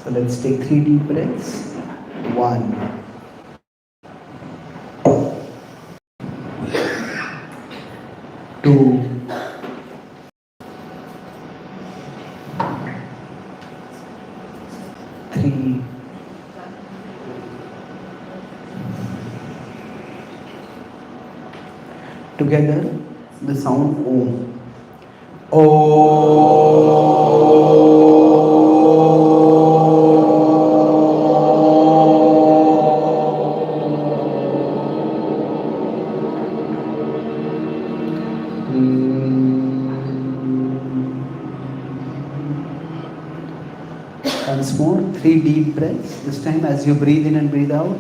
So let's take 3 deep breaths. 1, 2, 3, 4. Together, the sound Om. Once more, 3 deep breaths. This time, as you breathe in and breathe out,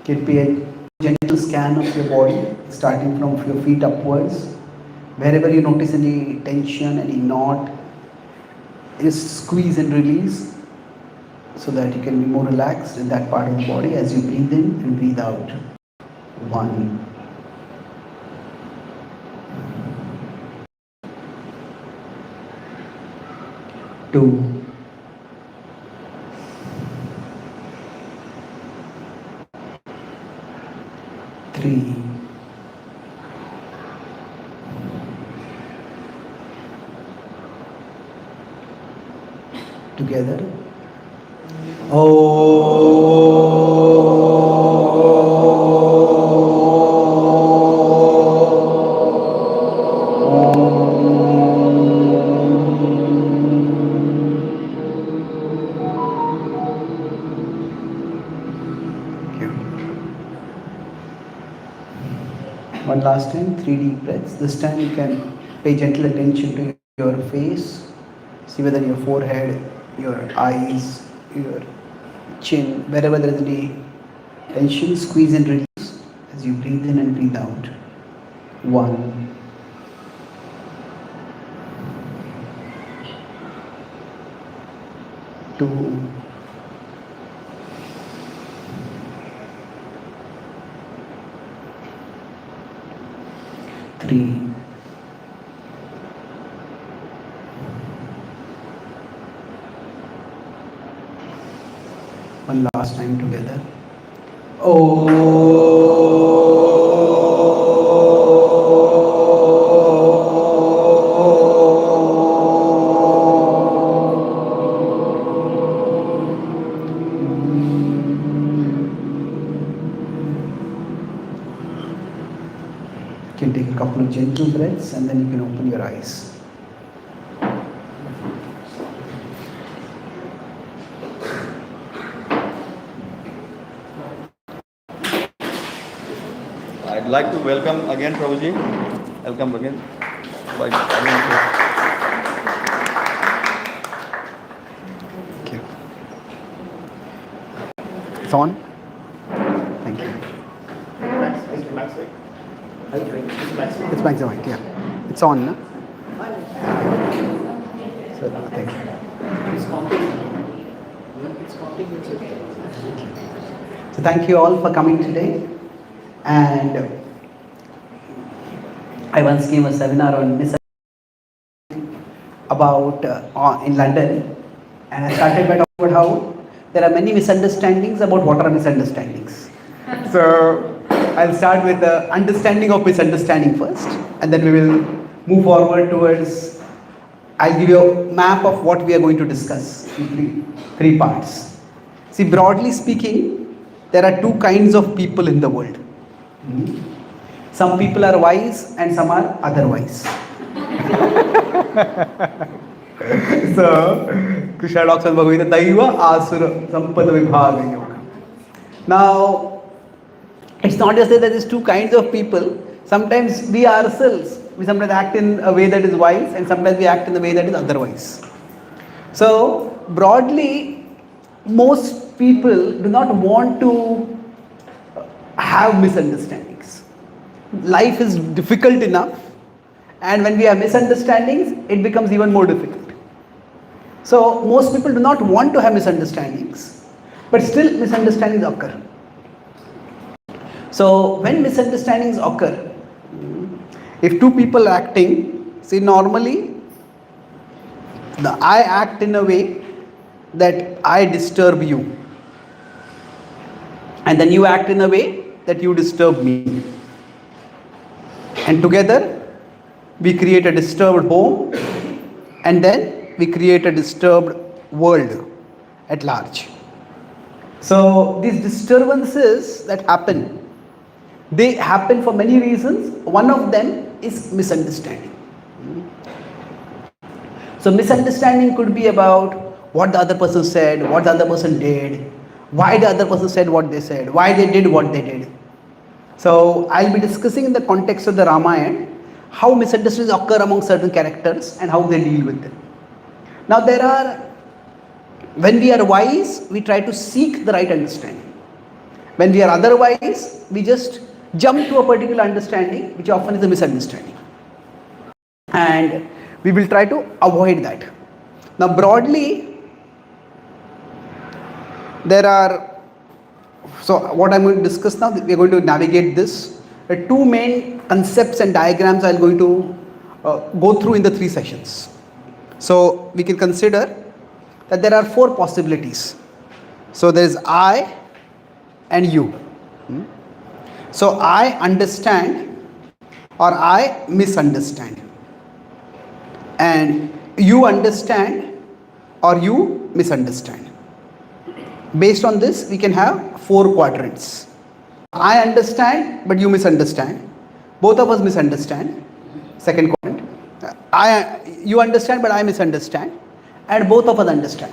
can be a gentle scan of your body, starting from your feet upwards. Wherever you notice any tension, any knot, just squeeze and release so that you can be more relaxed in that part of the body as you breathe in and breathe out. 1, 2, 3, 4. Together. One last time, 3 deep breaths. This time you can pay gentle attention to your face. See whether your forehead, your eyes, your chin, wherever there is any tension, squeeze and release as you breathe in and breathe out. 1, 2, 3, 1 last time together. You can take a couple of gentle breaths and then you can open your eyes. I'd like to welcome again Prabhuji. Welcome again. Thank you. It's on? Thank you. It's back to mic, yeah. It's on, no? So, thank you. So thank you all for coming today. And I once gave a seminar on about in London, and I started by talking about how there are many misunderstandings about what are misunderstandings. So I'll start with the understanding of misunderstanding first, and then we will move forward towards, I'll give you a map of what we are going to discuss in three parts. See, broadly speaking, there are 2 kinds of people in the world. Some people are wise and some are otherwise. So, Krishna talks about Bhagavad-Gita, Daiva Asura Sampada Vibhaga Yoga. Now, it's not just that there is 2 kinds of people. Sometimes we ourselves, we sometimes act in a way that is wise and sometimes we act in a way that is otherwise. So, broadly, most people do not want to have misunderstandings. Life is difficult enough, and when we have misunderstandings, it becomes even more difficult. So, most people do not want to have misunderstandings, but still misunderstandings occur. So, when misunderstandings occur, if 2 people are acting, see, normally I act in a way that I disturb you, and then you act in a way that you disturb me, and together we create a disturbed home, and then we create a disturbed world at large. So these disturbances that happen, they happen for many reasons. One of them is misunderstanding. So misunderstanding could be about what the other person said, what the other person did, why the other person said what they said, why they did what they did. So I'll be discussing in the context of the Ramayan how misunderstandings occur among certain characters and how they deal with them. Now when we are wise, we try to seek the right understanding. When we are otherwise, we just jump to a particular understanding, which often is a misunderstanding. And we will try to avoid that. Now broadly, so what I'm going to discuss now, we are going to navigate this. The two main concepts and diagrams I'm going to go through in the 3 sessions. So we can consider that there are 4 possibilities. So there is I and you. So I understand or I misunderstand, and you understand or you misunderstand. Based on this, we can have 4 quadrants. I understand but you misunderstand. Both of us misunderstand. Second quadrant. You understand but I misunderstand, and both of us understand.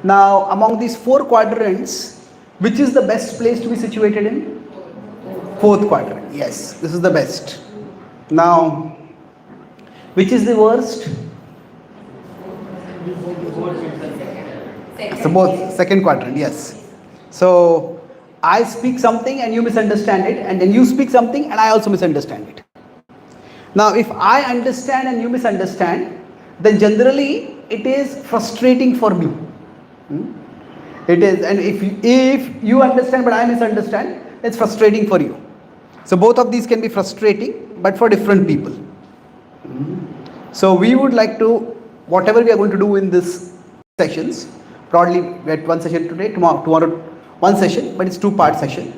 Now among these 4 quadrants, which is the best place to be situated in? 4th quadrant. Yes, this is the best. Now which is the worst? So both, second quadrant. Yes. So I speak something and you misunderstand it, and then you speak something and I also misunderstand it. Now if I understand and you misunderstand, then generally it is frustrating for me. It is. And if you understand but I misunderstand, it's frustrating for you. So both of these can be frustrating, but for different people. So we would like to, whatever we are going to do in this sessions, broadly we had 1 session today, tomorrow 1 session, but it's 2-part session.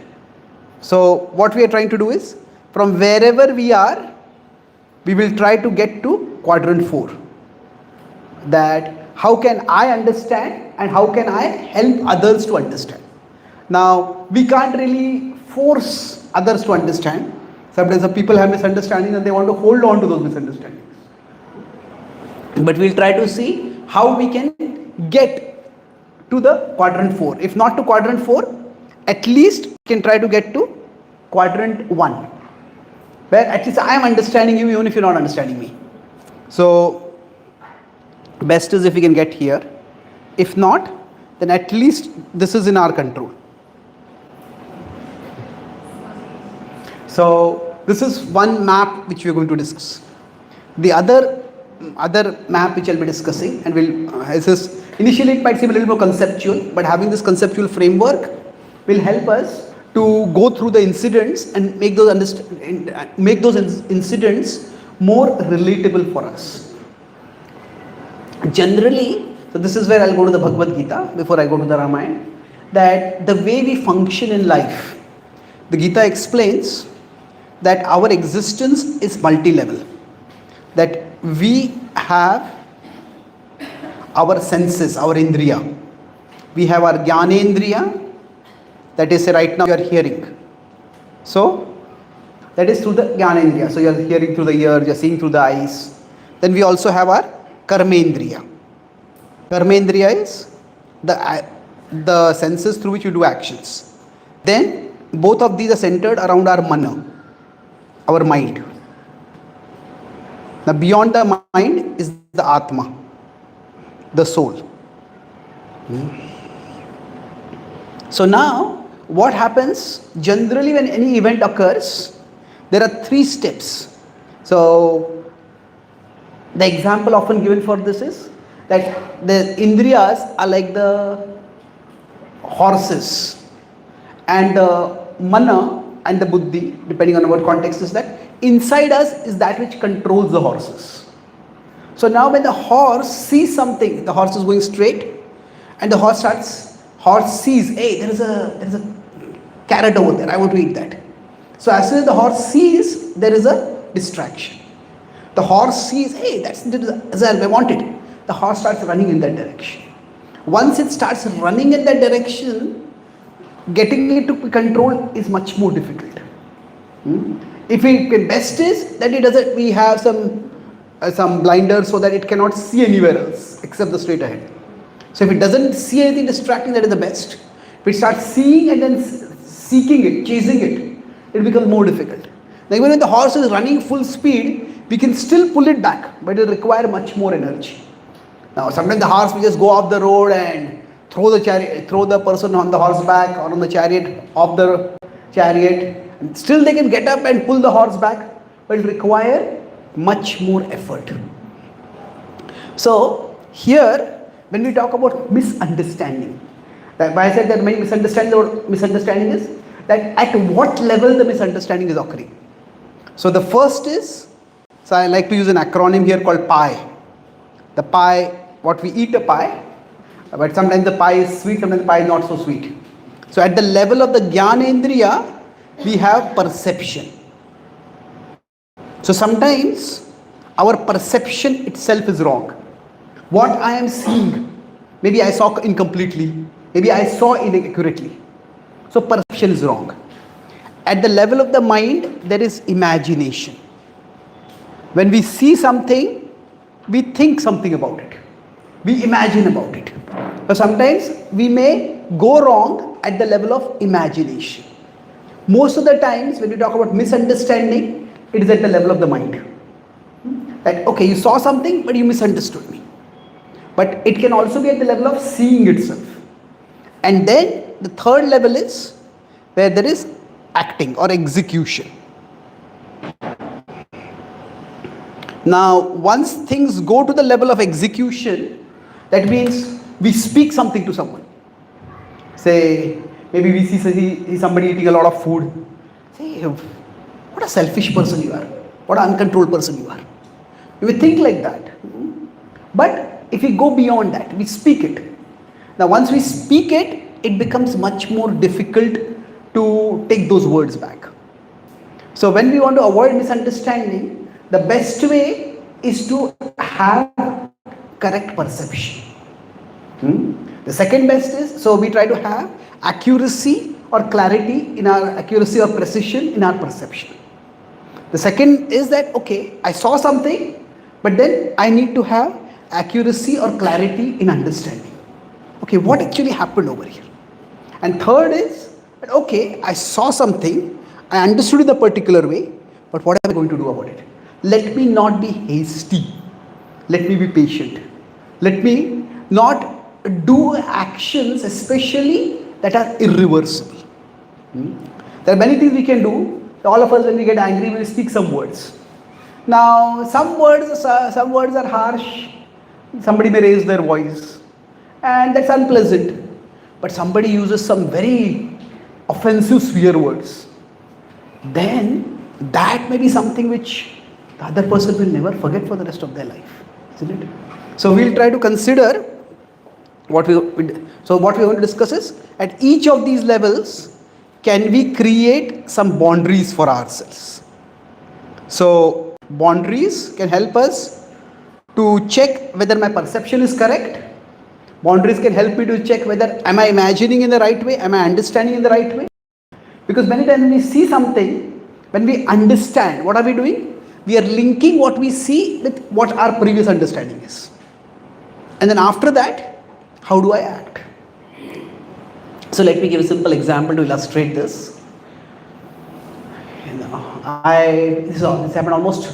So what we are trying to do is, from wherever we are, we will try to get to quadrant 4. That how can I understand and how can I help others to understand. Now we can't really force others to understand. Sometimes the people have misunderstandings and they want to hold on to those misunderstandings. But we'll try to see how we can get to the quadrant 4. If not to quadrant 4, at least we can try to get to quadrant 1, where at least I am understanding you even if you're not understanding me. So best is if we can get here. If not, then at least this is in our control. So this is one map which we are going to discuss. The other map which I'll be discussing, and initially it might seem a little more conceptual, but having this conceptual framework will help us to go through the incidents and make those incidents more relatable for us. Generally, so this is where I'll go to the Bhagavad-Gita before I go to the Ramayan, that the way we function in life, the Gita explains that our existence is multi-level, that we have our senses, our indriya. We have our jnanendriya, that is right now you are hearing. So that is through the jnanendriya. So you are hearing through the ears, you are seeing through the eyes. Then we also have our karmendriya. Karmendriya is the senses through which you do actions. Then both of these are centered around our mana, our mind. Now beyond the mind is the Atma, the soul. So now what happens generally when any event occurs, there are 3 steps. So the example often given for this is that the indriyas are like the horses, and the mana and the buddhi, depending on what context is that, inside us is that which controls the horses. So now when the horse sees something, the horse is going straight, And the horse sees, hey, there is a carrot over there, I want to eat that. So as soon as the horse sees, there is a distraction. The horse sees, hey, that's the gazelle, I want it. The horse starts running in that direction. Once it starts running in that direction, getting it to control is much more difficult. If it best is that we have some blinders so that it cannot see anywhere else except the straight ahead. So if it doesn't see anything distracting, that is the best. If it starts seeing and then seeking it, chasing it, it becomes more difficult. Now even when the horse is running full speed, we can still pull it back, but it will require much more energy. Now sometimes the horse will just go off the road and throw the person on the horseback or on the chariot off the chariot. And still they can get up and pull the horse back, but it will require much more effort. So here, when we talk about misunderstanding, that why I said that many misunderstanding is that at what level the misunderstanding is occurring. So the first is, so I like to use an acronym here called PIE. The PIE, what we eat a pie, but sometimes the pie is sweet, sometimes the pie is not so sweet. So at the level of the Jnanendriya, we have perception. So sometimes our perception itself is wrong. What I am seeing, maybe I saw incompletely, maybe I saw inaccurately. So perception is wrong. At the level of the mind, there is imagination. When we see something, we think something about it. We imagine about it. So sometimes we may go wrong at the level of imagination. Most of the times when we talk about misunderstanding, it is at the level of the mind. That, okay, you saw something, but you misunderstood me. But it can also be at the level of seeing itself. And then the third level is where there is acting or execution. Now, once things go to the level of execution, that means we speak something to someone. Say, maybe we see somebody eating a lot of food. Say, what a selfish person you are. What an uncontrolled person you are. You will think like that. But if we go beyond that, we speak it. Now once we speak it, it becomes much more difficult to take those words back. So when we want to avoid misunderstanding, the best way is to have correct perception. The second best is, so we try to have accuracy or clarity in our accuracy or precision in our perception. The second is that, okay, I saw something, but then I need to have accuracy or clarity in understanding. Okay, what actually happened over here? And third is that, okay, I saw something, I understood it a particular way, but what am I going to do about it? Let me not be hasty. Let me be patient. Let me not do actions, especially that are irreversible. There are many things we can do. All of us, when we get angry, we speak some words. Now, some words are harsh. Somebody may raise their voice, and that's unpleasant. But somebody uses some very offensive swear words. Then that may be something which the other person will never forget for the rest of their life, isn't it? So we'll try to consider what we're going to discuss is, at each of these levels, can we create some boundaries for ourselves? So boundaries can help us to check whether my perception is correct. Boundaries can help me to check whether am I imagining in the right way, am I understanding in the right way. Because many times when we see something, when we understand, what are we doing? We are linking what we see with what our previous understanding is. And then after that, how do I act? So let me give a simple example to illustrate this. This happened almost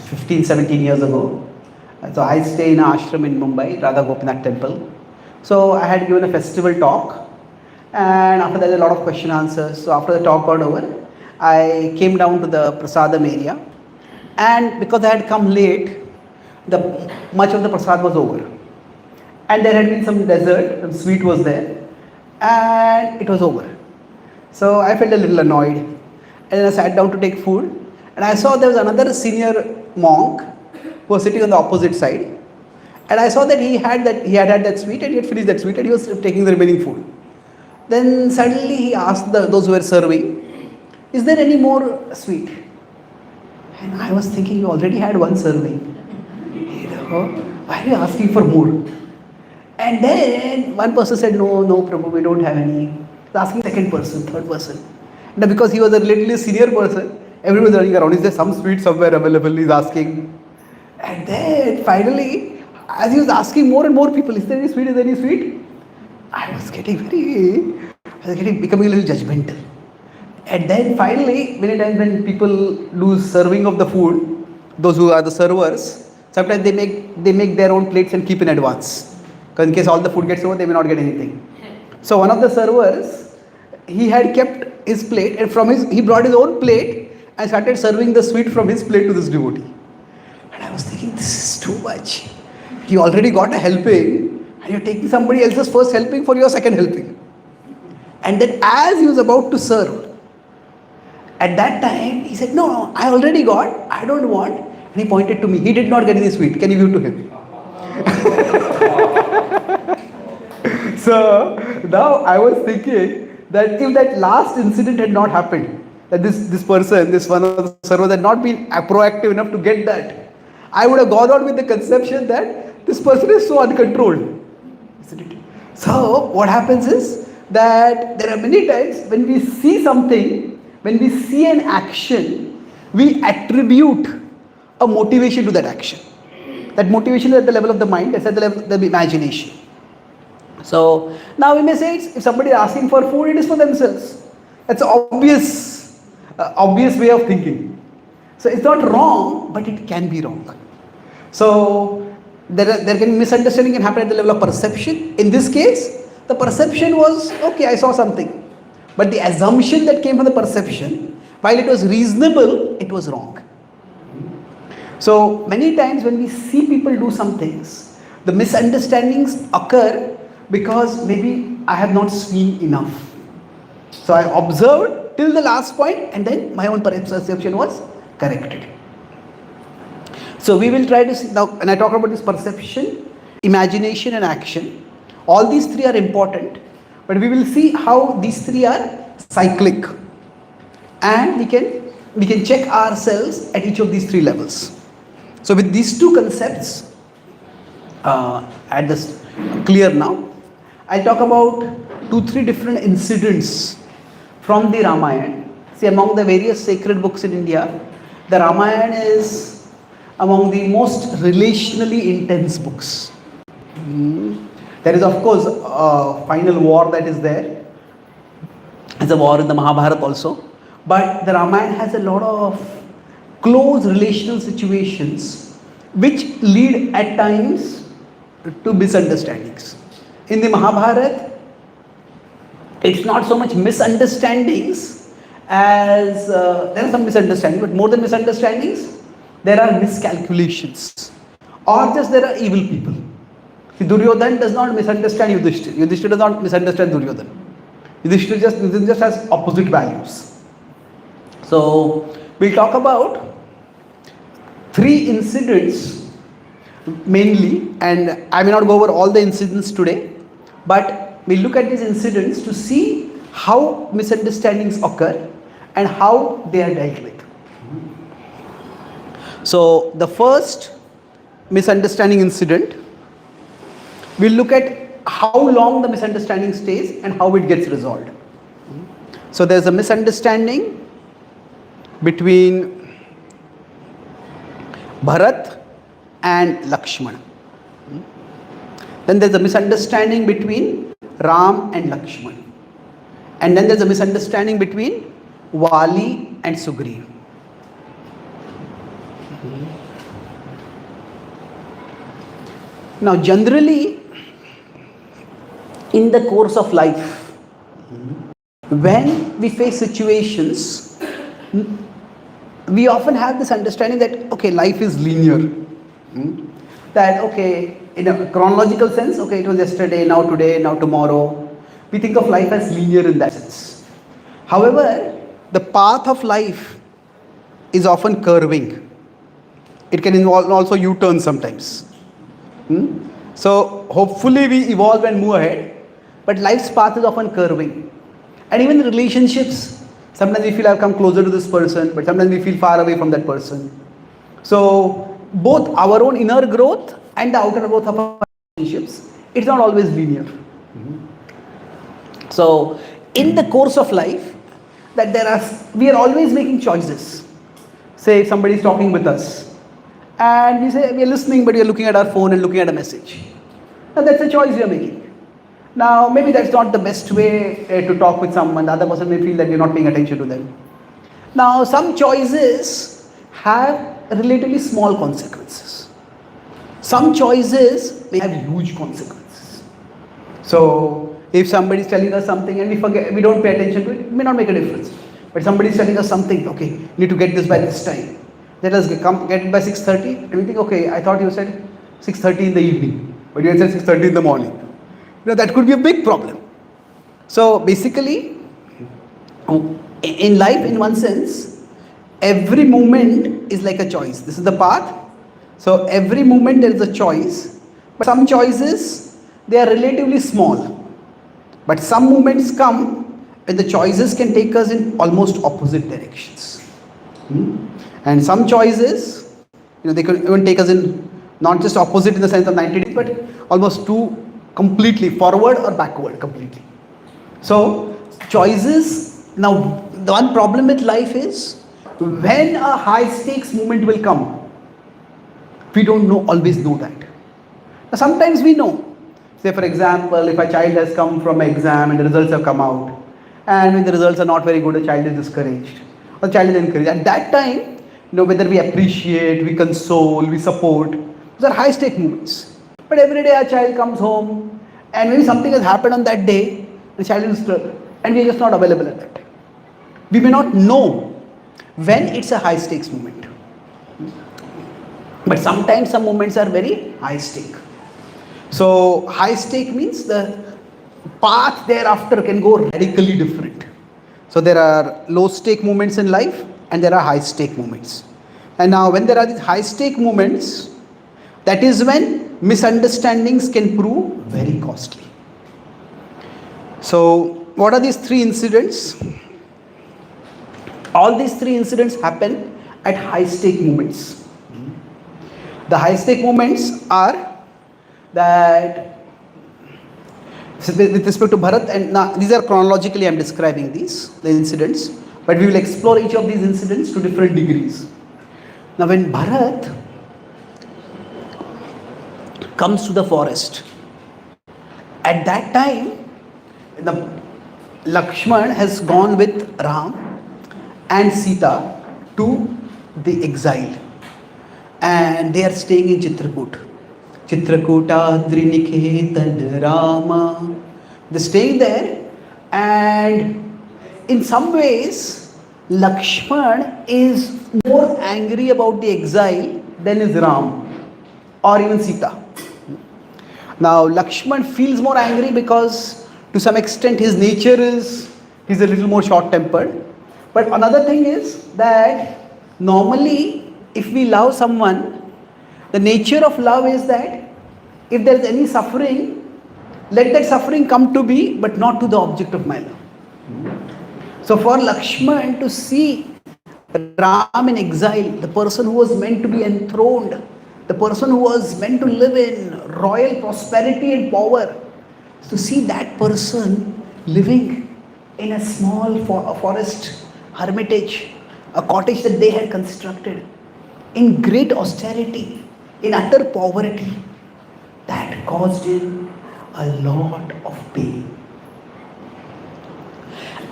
15, 17 years ago. So I stay in an ashram in Mumbai, Radha Gopinath temple. So I had given a festival talk, and after that a lot of question answers. So after the talk got over, I came down to the prasadam area, and because I had come late, much of the prasad was over. And there had been some dessert, some sweet was there, and it was over. So I felt a little annoyed, and then I sat down to take food, and I saw there was another senior monk who was sitting on the opposite side, And I saw that he had that sweet and he had finished that sweet and he was taking the remaining food. Then suddenly he asked those who were serving, "Is there any more sweet?" And I was thinking, you already had one serving. Why are you asking for more? And then one person said, no, Prabhu, we don't have any. He was asking second person, third person. And because he was a little senior person, everyone was running around. Is there some sweet somewhere available? He's asking. And then finally, as he was asking more and more people, is there any sweet? Is there any sweet? I was becoming a little judgmental. And then finally, many times when people do serving of the food, those who are the servers, sometimes they make their own plates and keep in advance. Because in case all the food gets over, they may not get anything. So one of the servers, he had kept his plate and he brought his own plate and started serving the sweet from his plate to this devotee. And I was thinking, this is too much. You already got a helping and you're taking somebody else's first helping for your second helping. And then as he was about to serve, at that time, he said, no, I already got, I don't want. And he pointed to me. He did not get any sweet. Can you give to him? So now I was thinking that if that last incident had not happened, that this person, this one of the servers had not been proactive enough to get that, I would have gone on with the conception that this person is so uncontrolled. Isn't it? So what happens is that there are many times when we see something, when we see an action, we attribute a motivation to that action. That motivation is at the level of the mind, it's at the level of the imagination. So now we may say if somebody is asking for food, it is for themselves. That's an obvious way of thinking. So it's not wrong, but it can be wrong. So there can be misunderstanding can happen at the level of perception. In this case, the perception was, okay, I saw something. But the assumption that came from the perception, while it was reasonable, it was wrong. So many times when we see people do some things, the misunderstandings occur because maybe I have not seen enough. So I observed till the last point and then my own perception was corrected. So we will try to see now, when I talk about this perception, imagination and action, all these three are important. But we will see how these three are cyclic, and we can check ourselves at each of these three levels. So with these two concepts at this clear now, I'll talk about 2-3 different incidents from the Ramayan. See, among the various sacred books in India, the Ramayan is among the most relationally intense books. There is, of course, a final war that is there. There's a war in the Mahabharata also. But the Ramayana has a lot of close relational situations which lead at times to misunderstandings. In the Mahabharata, it's not so much misunderstandings as there are some misunderstandings, but more than misunderstandings, there are miscalculations, or just there are evil people. Duryodhan does not misunderstand Yudhishthira. Yudhishthira does not misunderstand Duryodhan. Yudhishthira just has opposite values. So we'll talk about 3 incidents mainly, and I may not go over all the incidents today, but we'll look at these incidents to see how misunderstandings occur and how they are dealt with. So the first misunderstanding incident, we'll look at how long the misunderstanding stays and how it gets resolved. So there's a misunderstanding between Bharat and Lakshmana. Then there's a misunderstanding between Ram and Lakshmana. And then there's a misunderstanding between Vali and Sugriva. Now generally, in the course of life, when we face situations, we often have this understanding that, okay, life is linear. That, okay, in a chronological sense, okay, it was yesterday, now today, now tomorrow. We think of life as linear in that sense. However, the path of life is often curving. It can involve also U-turns sometimes. So hopefully we evolve and move ahead. But life's path is often curving. And even in relationships, sometimes we feel I've come closer to this person, but sometimes we feel far away from that person. So both our own inner growth and the outer growth of our relationships, it's not always linear. So in the course of life, we are always making choices. Say if somebody is talking with us, and we say we are listening, but we are looking at our phone and looking at a message. Now that's a choice we are making. Now maybe that's not the best way to talk with someone. The other person may feel that you're not paying attention to them. Now some choices have relatively small consequences. Some choices may have huge consequences. So if somebody is telling us something and we don't pay attention to it, it may not make a difference. But somebody is telling us something, okay, need to get this by this time. Let us get it by 6:30. And we think, okay, I thought you said 6:30 in the evening, but you had said 6:30 in the morning. That could be a big problem. So basically, in life, in one sense, every moment is like a choice. This is the path. So every moment there is a choice. But some choices, they are relatively small. But some moments come when the choices can take us in almost opposite directions. And some choices, they could even take us in not just opposite in the sense of 90 degrees, but almost two completely forward or backward completely. So choices, now the one problem with life is when a high stakes moment will come, we don't always know that. Now sometimes we know. Say for example, if a child has come from an exam and the results have come out, and when the results are not very good, the child is discouraged or the child is encouraged. At that time, whether we appreciate, we console, we support, those are high stake moments. But every day our child comes home and maybe something has happened on that day, the child is disturbed and we are just not available at that time. We may not know when it's a high stakes moment. But sometimes some moments are very high stake. So high stake means the path thereafter can go radically different. So there are low stake moments in life and there are high stake moments. And now when there are these high stake moments, that is when misunderstandings can prove very costly. So what are these three incidents? All these three incidents happen at high stake moments. The high stake moments are that with respect to Bharat, and now these are chronologically I am describing the incidents, but we will explore each of these incidents to different degrees. Now when Bharat comes to the forest, at that time the Lakshman has gone with Ram and Sita to the exile, and they are staying in Chitrakoot. Chitrakootadri Niketan Rama. They're staying there, and in some ways Lakshman is more angry about the exile than is Ram or even Sita. Now Lakshman feels more angry because to some extent his nature is, he's a little more short-tempered. But another thing is that normally if we love someone, the nature of love is that if there is any suffering, let that suffering come to be, but not to the object of my love. So for Lakshman to see Ram in exile, the person who was meant to be enthroned, the person who was meant to live in royal prosperity and power, to see that person living in a small forest hermitage, a cottage that they had constructed, in great austerity, in utter poverty, that caused him a lot of pain.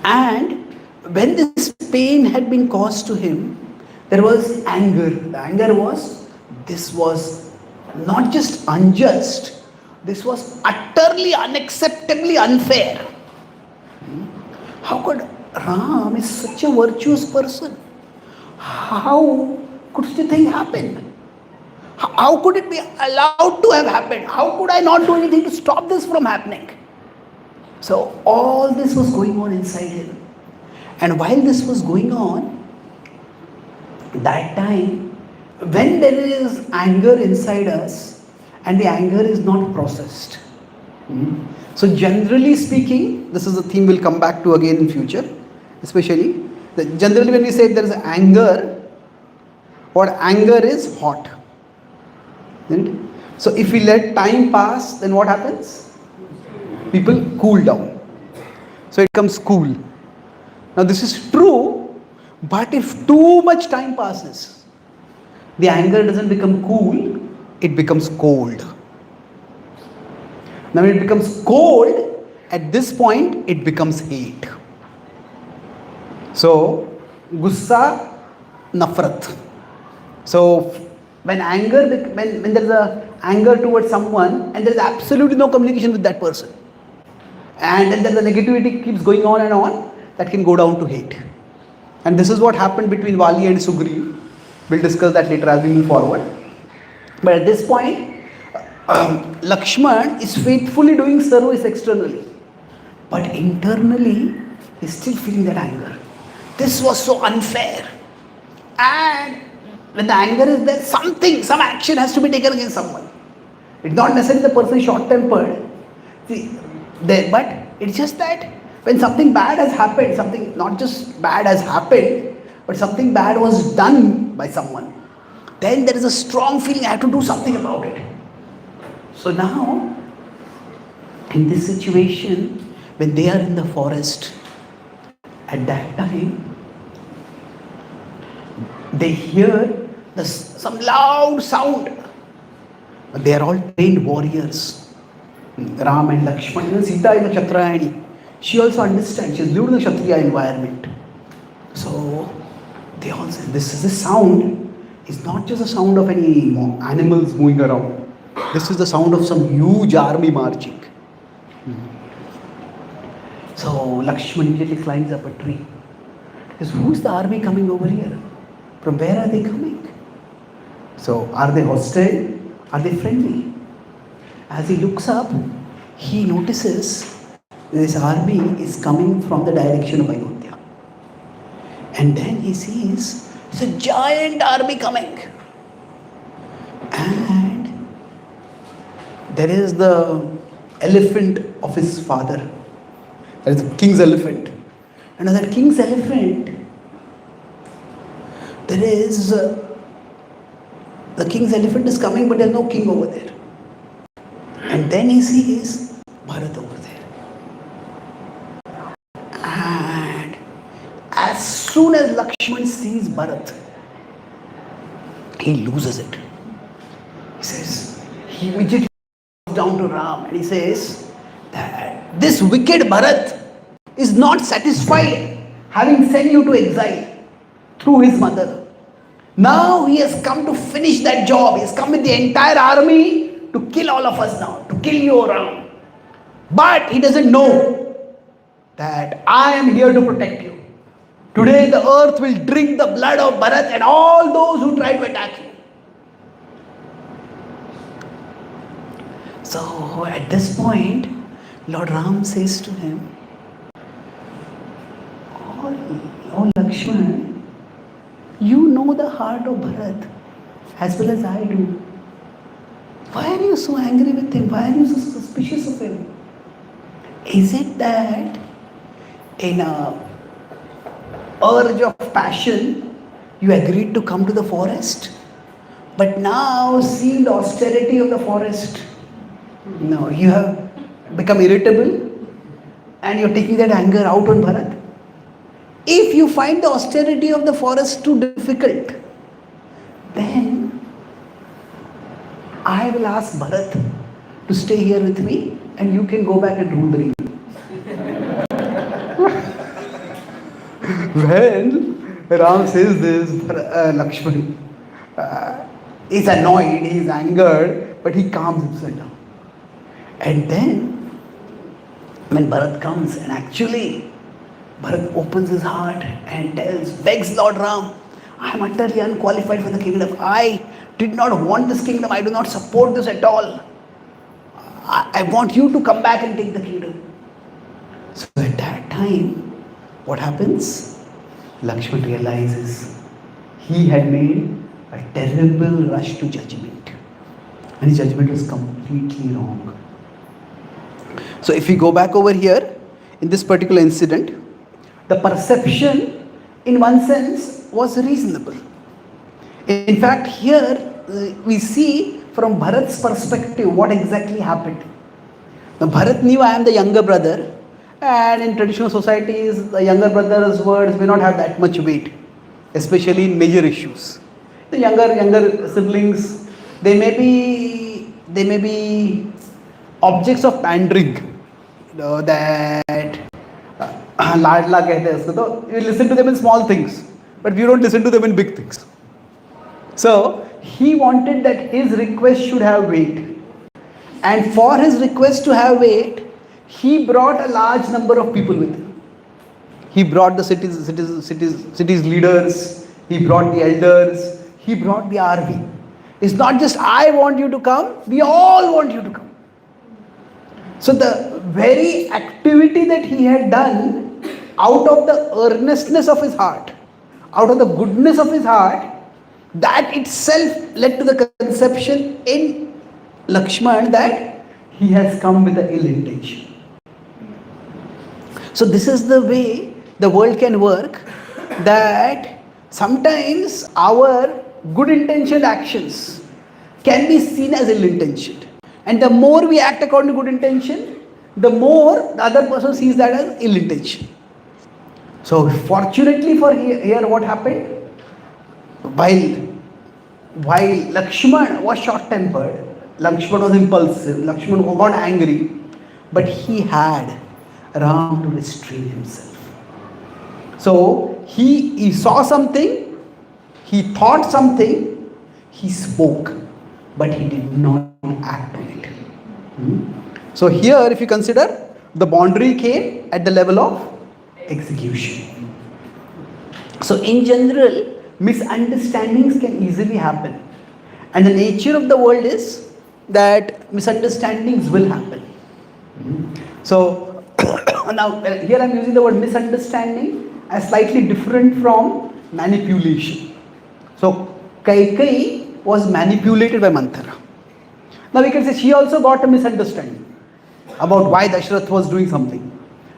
And when this pain had been caused to him, there was anger. The anger was, this was not just unjust, this was utterly unacceptably unfair. How could Ram is such a virtuous person? How could such a thing happen? How could it be allowed to have happened? How could I not do anything to stop this from happening? So all this was going on inside him. And while this was going on, that time, when there is anger inside us, and the anger is not processed. So generally speaking, this is a theme we'll come back to again in future, especially. Generally when we say there is anger, what anger is hot. Right? So if we let time pass, then what happens? People cool down. So it becomes cool. Now this is true, but if too much time passes, the anger doesn't become cool, it becomes cold. Now when it becomes cold, at this point it becomes hate. So gussa, nafrat. So when there is a anger towards someone and there is absolutely no communication with that person, and then the negativity keeps going on and on, that can go down to hate. And this is what happened between Vali and Sugriv. We'll discuss that later as we move forward. But at this point, Lakshman is faithfully doing service externally, but internally he's still feeling that anger. This was so unfair. And when the anger is there, some action has to be taken against someone. It's not necessarily the person is short-tempered. But it's just that when something bad has happened, something not just bad has happened, but something bad was done by someone, then there is a strong feeling I have to do something about it. So now, in this situation, when they are in the forest, at that time, they hear some loud sound. They are all trained warriors. Ram and Lakshman, even Sita is a Kshatrayani. She also understands, she has lived in a Kshatriya environment. So they all say, this sound is not just a sound of any animals moving around. This is the sound of some huge army marching. So Lakshman immediately climbs up a tree. He says, who's the army coming over here? From where are they coming? So are they hostile? Are they friendly? As he looks up, he notices this army is coming from the direction of Ayodhya. And then he sees it's a giant army coming. And there is the elephant of his father. That is the king's elephant. And on that king's elephant, there is the king's elephant is coming, but there is no king over there. And then he sees Bharat over there. And as soon as Lakshman sees Bharat, he loses it. He says, he immediately goes down to Ram and he says that this wicked Bharat is not satisfied having sent you to exile through his mother. Now he has come to finish that job. He has come with the entire army to kill all of us now, to kill you around. But he doesn't know that I am here to protect you. Today the earth will drink the blood of Bharat and all those who try to attack you. So at this point, Lord Ram says to him, Oh Lakshman, you know the heart of Bharat as well as I do. Why are you so angry with him? Why are you so suspicious of him? Is it that in a urge of passion, you agreed to come to the forest? But now, seeing the austerity of the forest, no, you have become irritable and you're taking that anger out on Bharat. If you find the austerity of the forest too difficult, then I will ask Bharat to stay here with me and you can go back and rule the region. When Ram says this, Lakshman is annoyed, he is angered, but he calms himself down. And then, when Bharat comes and actually Bharat opens his heart and begs Lord Ram, I am utterly unqualified for the kingdom. I did not want this kingdom. I do not support this at all. I want you to come back and take the kingdom. So at that time, what happens? Lakshman realizes he had made a terrible rush to judgment. and his judgment was completely wrong. So if we go back over here, in this particular incident, the perception in one sense was reasonable. In fact, here we see from Bharat's perspective what exactly happened. Now Bharat knew I am the younger brother, and in traditional societies the younger brother's words may not have that much weight, especially in major issues. The younger siblings, they may be objects of pandering. That लाडला कहते हैं उसको, तो you listen to them in small things, but you don't listen to them in big things. So he wanted that his request should have weight, and for his request to have weight, he brought a large number of people with him. He brought the city's leaders, he brought the elders, he brought the army. It's not just I want you to come, we all want you to come. So the very activity that he had done out of the earnestness of his heart, out of the goodness of his heart, that itself led to the conception in Lakshman that he has come with the ill intention. So this is the way the world can work, that sometimes our good intentioned actions can be seen as ill intentioned. And the more we act according to good intention, the more the other person sees that as ill intention. So fortunately for here what happened? While Lakshman was short-tempered, Lakshman was impulsive, Lakshman got angry, but he had Ram to restrain himself. So he saw something, he thought something, he spoke, but he did not act on it. So here, if you consider, the boundary came at the level of execution. So in general, misunderstandings can easily happen, and the nature of the world is that misunderstandings will happen. So now here I am using the word misunderstanding as slightly different from manipulation. So Kaikeyi was manipulated by Manthara. Now we can say she also got a misunderstanding about why Dashrath was doing something.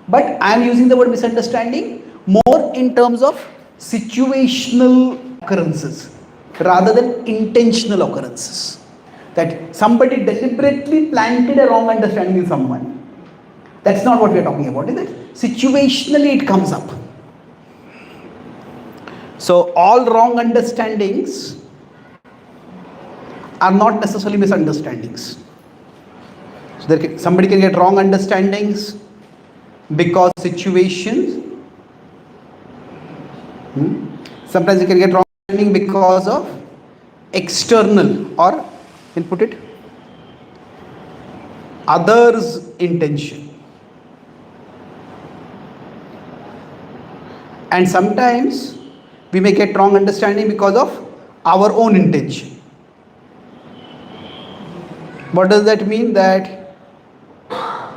But I am using the word misunderstanding more in terms of situational occurrences rather than intentional occurrences. That somebody deliberately planted a wrong understanding in someone. That's not what we are talking about, is it? Situationally it comes up. So all wrong understandings are not necessarily misunderstandings. So somebody can get wrong understandings because situations. Sometimes you can get wrong understanding because of external, or you can put it, others' intention. And sometimes we may get wrong understanding because of our own intention. What does that mean? That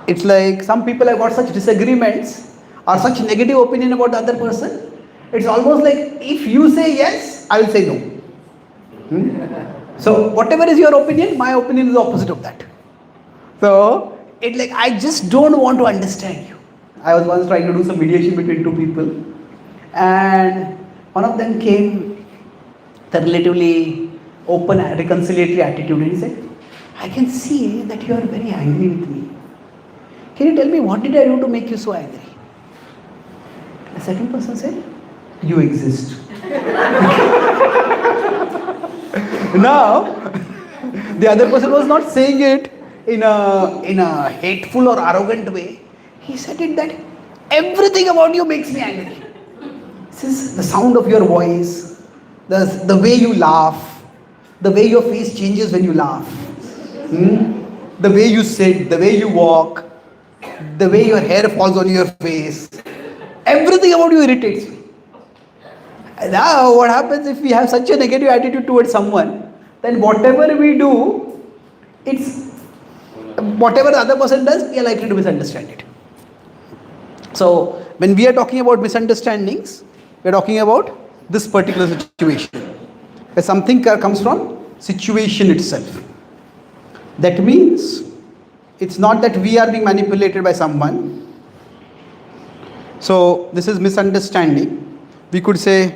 it's like some people have got such disagreements or such negative opinion about the other person. It's almost like if you say yes, I will say no. So whatever is your opinion, my opinion is the opposite of that. So it's like I just don't want to understand you. I was once trying to do some mediation between two people, and one of them came with a relatively open reconciliatory attitude, and he said, I can see that you are very angry with me. Can you tell me what did I do to make you so angry? The second person said, you exist. Now, the other person was not saying it in a hateful or arrogant way. He said it that everything about you makes me angry. This is the sound of your voice, the way you laugh, the way your face changes when you laugh, the way you sit, the way you walk, the way your hair falls on your face. Everything about you irritates me. Now what happens if we have such a negative attitude towards someone, then whatever we do, it's whatever the other person does, we are likely to misunderstand it. So when we are talking about misunderstandings, we are talking about this particular situation, where something comes from situation itself. That means it's not that we are being manipulated by someone. So this is misunderstanding. We could say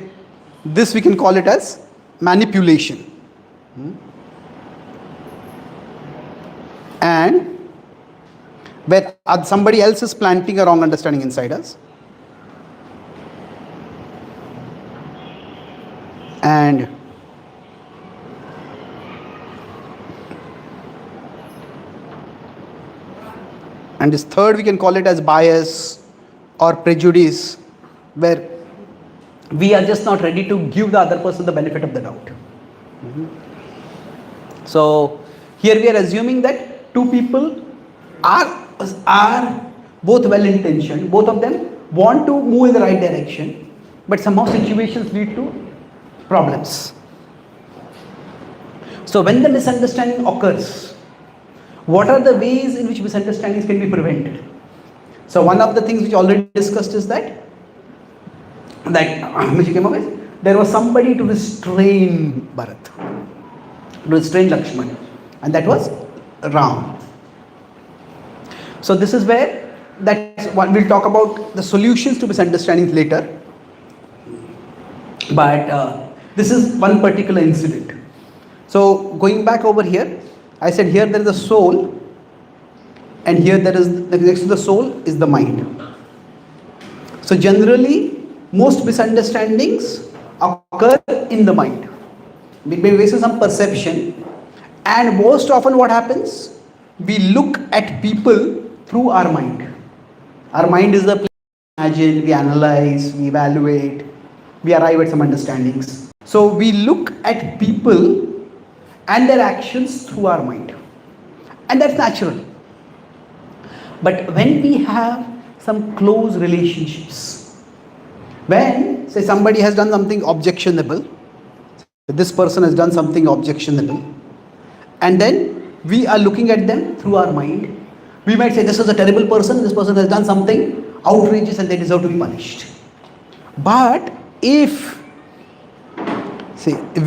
this, we can call it as manipulation. And where somebody else is planting a wrong understanding inside us. And this third, we can call it as bias or prejudice, where we are just not ready to give the other person the benefit of the doubt. So here we are assuming that two people are both well intentioned, both of them want to move in the right direction, but somehow situations lead to problems. So when the misunderstanding occurs, what are the ways in which misunderstandings can be prevented? So one of the things which already discussed is that which came up with, there was somebody to restrain Bharat, to restrain Lakshman, and that was Ram. So this is where we'll talk about the solutions to misunderstandings later. But this is one particular incident. So going back over here, I said here there is a soul, and here there is next to the soul is the mind. So generally, most misunderstandings occur in the mind. Based on some perception, and most often what happens, we look at people through our mind. Our mind is the place we imagine, we analyze, we evaluate, we arrive at some understandings. So we look at people and their actions through our mind, and that's natural. But when we have some close relationships, when say somebody has done something objectionable, this person has done something objectionable, and then we are looking at them through our mind, we might say this is a terrible person, this person has done something outrageous and they deserve to be punished. But if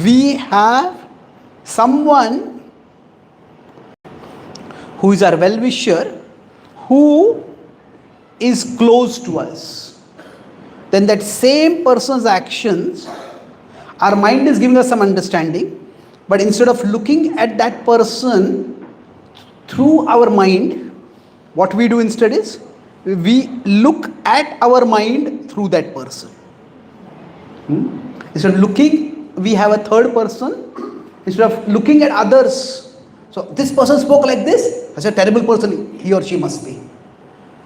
we have someone who is our well-wisher, who is close to us, then that same person's actions, our mind is giving us some understanding, but instead of looking at that person through our mind, what we do instead is we look at our mind through that person. Instead of looking, we have a third person. Instead of looking at others, so this person spoke like this, that's a terrible person he or she must be.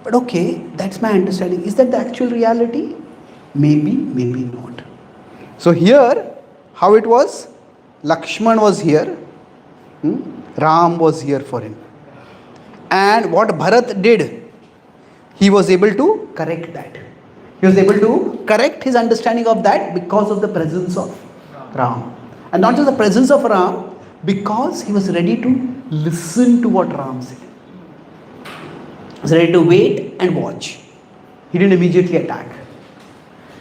But okay, that's my understanding. Is that the actual reality? Maybe, maybe not. So here, how it was, Lakshman was here, Ram was here for him. And what Bharat did, he was able to correct that. He was able to correct his understanding of that because of the presence of Ram. And not just the presence of Ram, because he was ready to listen to what Ram said. He was ready to wait and watch. He didn't immediately attack.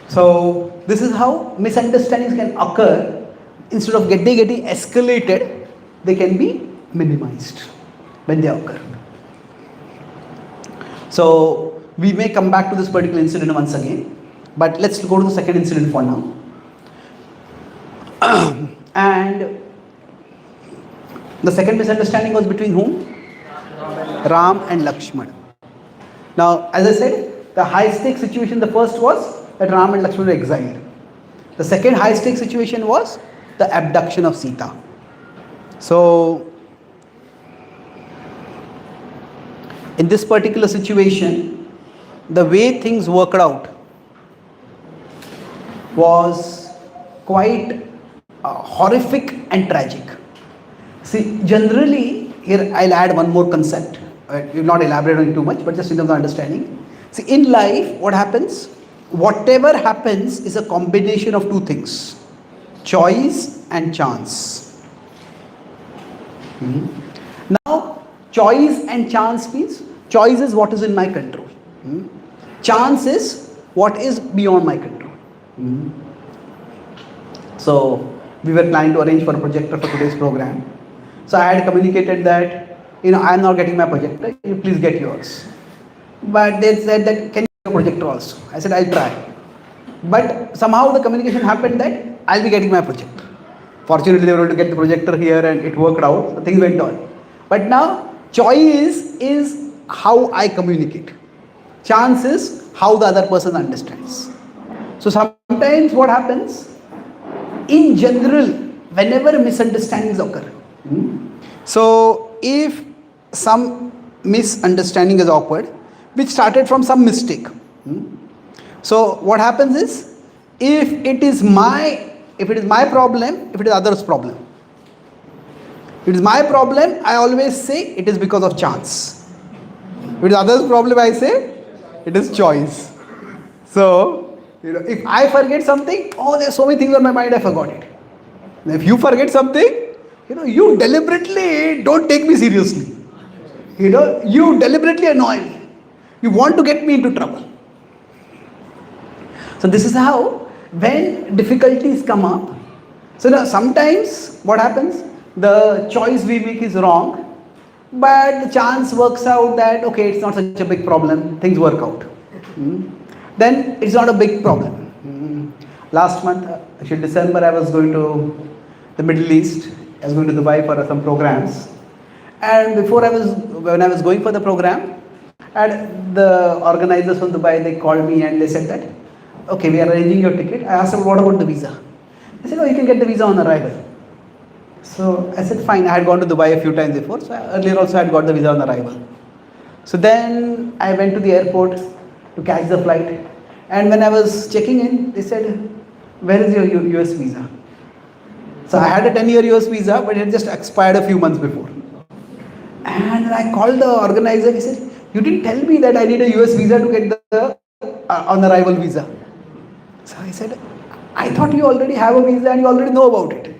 So this is how misunderstandings can occur. Instead of getting escalated, they can be minimized when they occur. So we may come back to this particular incident once again, but let's go to the second incident for now. And the second misunderstanding was between whom? Ram and Lakshman. Now, as I said, the high stakes situation, the first was that Ram and Lakshman were exiled. The second high stakes situation was the abduction of Sita. So, in this particular situation, the way things worked out was quite horrific and tragic. See, generally, here I'll add one more concept. We've not elaborated on too much, but just in terms of understanding. See, in life, what happens? Whatever happens is a combination of two things: choice and chance. Now, choice and chance means choice is what is in my control. Chance is what is beyond my control. So, we were planning to arrange for a projector for today's program. So, I had communicated that I am not getting my projector, you please get yours. But they said that, can you get a projector also? I said, I'll try. But somehow the communication happened that I'll be getting my projector. Fortunately, they were able to get the projector here and it worked out, so things went on. But now, choice is how I communicate. Chance is how the other person understands. So sometimes what happens, in general, whenever misunderstandings occur, so if some misunderstanding is awkward, which started from some mistake. So what happens is, if it is my problem, if it is others' problem. If it is my problem, I always say it is because of chance. If it is others' problem, I say it is choice. So, if I forget something, there are so many things on my mind, I forgot it. If you forget something, you deliberately don't take me seriously. You deliberately annoy me. You want to get me into trouble. So this is how, when difficulties come up, so now sometimes what happens, the choice we make is wrong, but the chance works out that, okay, it's not such a big problem, things work out. Then it's not a big problem. Last month, actually December, I was going to the Middle East. I was going to Dubai for some programs. And when I was going for the program, and the organizers from Dubai, they called me and they said that, okay, we are arranging your ticket. I asked them, what about the visa? They said, you can get the visa on arrival. So I said, fine. I had gone to Dubai a few times before. So earlier also I had got the visa on arrival. So then I went to the airport to catch the flight. And when I was checking in, they said, where is your US visa? So I had a 10-year US visa, but it had just expired a few months before. And I called the organizer. He said, you didn't tell me that I need a US visa to get the on arrival visa. So I said, I thought you already have a visa and you already know about it.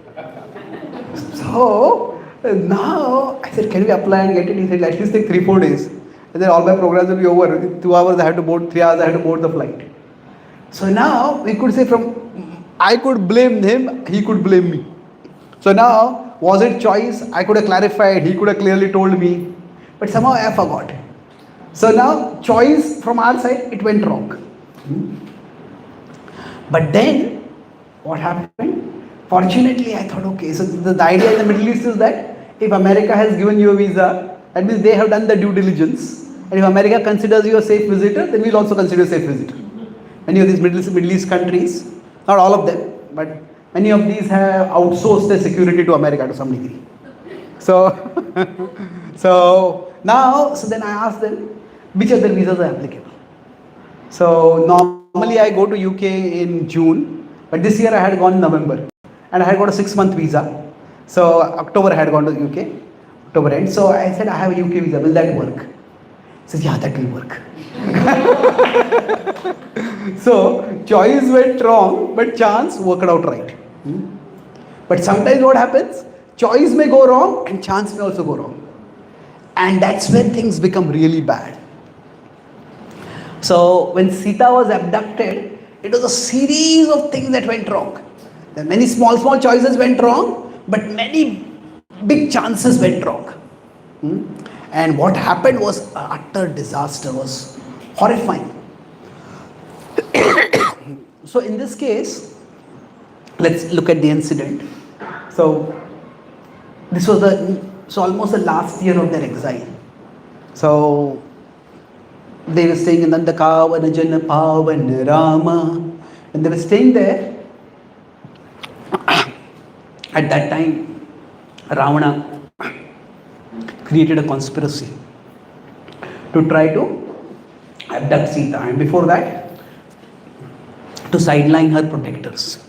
So now I said, can we apply and get it? He said, at least take 3-4 days. I said, all my programs will be over. In 2 hours I had to board, 3 hours I had to board the flight. So now we could say I could blame him, he could blame me. So now, was it choice? I could have clarified, he could have clearly told me. But somehow I forgot. So now, choice from our side, it went wrong. But then, what happened? Fortunately, I thought, okay, so the idea in the Middle East is that if America has given you a visa, that means they have done the due diligence. And if America considers you a safe visitor, then we'll also consider you a safe visitor. Many of these Middle East countries, not all of them, but many of these have outsourced their security to America to some degree. So, so then I asked them, which other visas are applicable? So normally I go to UK in June, but this year I had gone in November. And I had got a 6-month visa. So October I had gone to UK, October end. So I said, I have a UK visa, will that work? He says, yeah, that will work. So choice went wrong, but chance worked out right. But sometimes what happens, choice may go wrong and chance may also go wrong. And that's when things become really bad. So when Sita was abducted, it was a series of things that went wrong. There many small choices went wrong, but many big chances went wrong. And what happened was an utter disaster, was horrifying. So in this case, let's look at the incident. So this was almost the last year of their exile. So they were staying in Nandakavana Jana Pavana Rama, and they were staying there. At that time, Ravana created a conspiracy to try to abduct Sita, and before that, to sideline her protectors.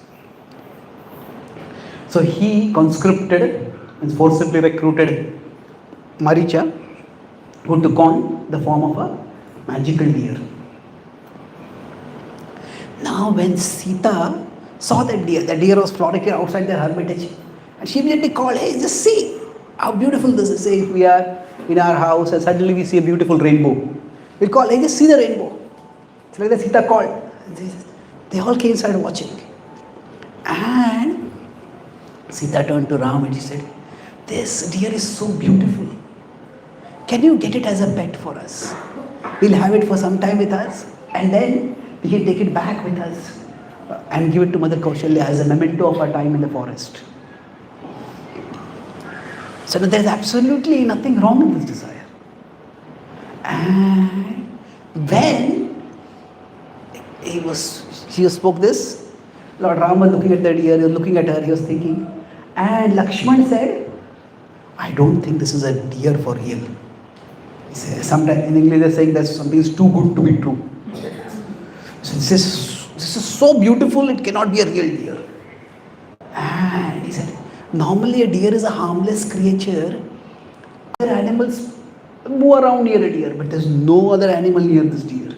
So he conscripted and forcibly recruited Maricha, who took on the form of a magical deer. Now when Sita saw that deer, the deer was frolicking outside their hermitage, and she immediately called, hey, just see how beautiful this is. Say if we are in our house and suddenly we see a beautiful rainbow, we'll call, hey, just see the rainbow. It's like that Sita called. They all came inside watching. And Sita turned to Ram and she said, this deer is so beautiful. can you get it as a pet for us? We'll have it for some time with us, and then we can take it back with us and give it to Mother Kaushalya as a memento of our time in the forest. So there's absolutely nothing wrong in this desire. And when she spoke this, Lord Rama looking at the deer, he was looking at her, he was thinking, and Lakshman said, I don't think this is a deer for real. Sometimes in English they're saying that something is too good to be true. So this is so beautiful, it cannot be a real deer. And he said, normally a deer is a harmless creature. Other animals move around near a deer, but there's no other animal near this deer.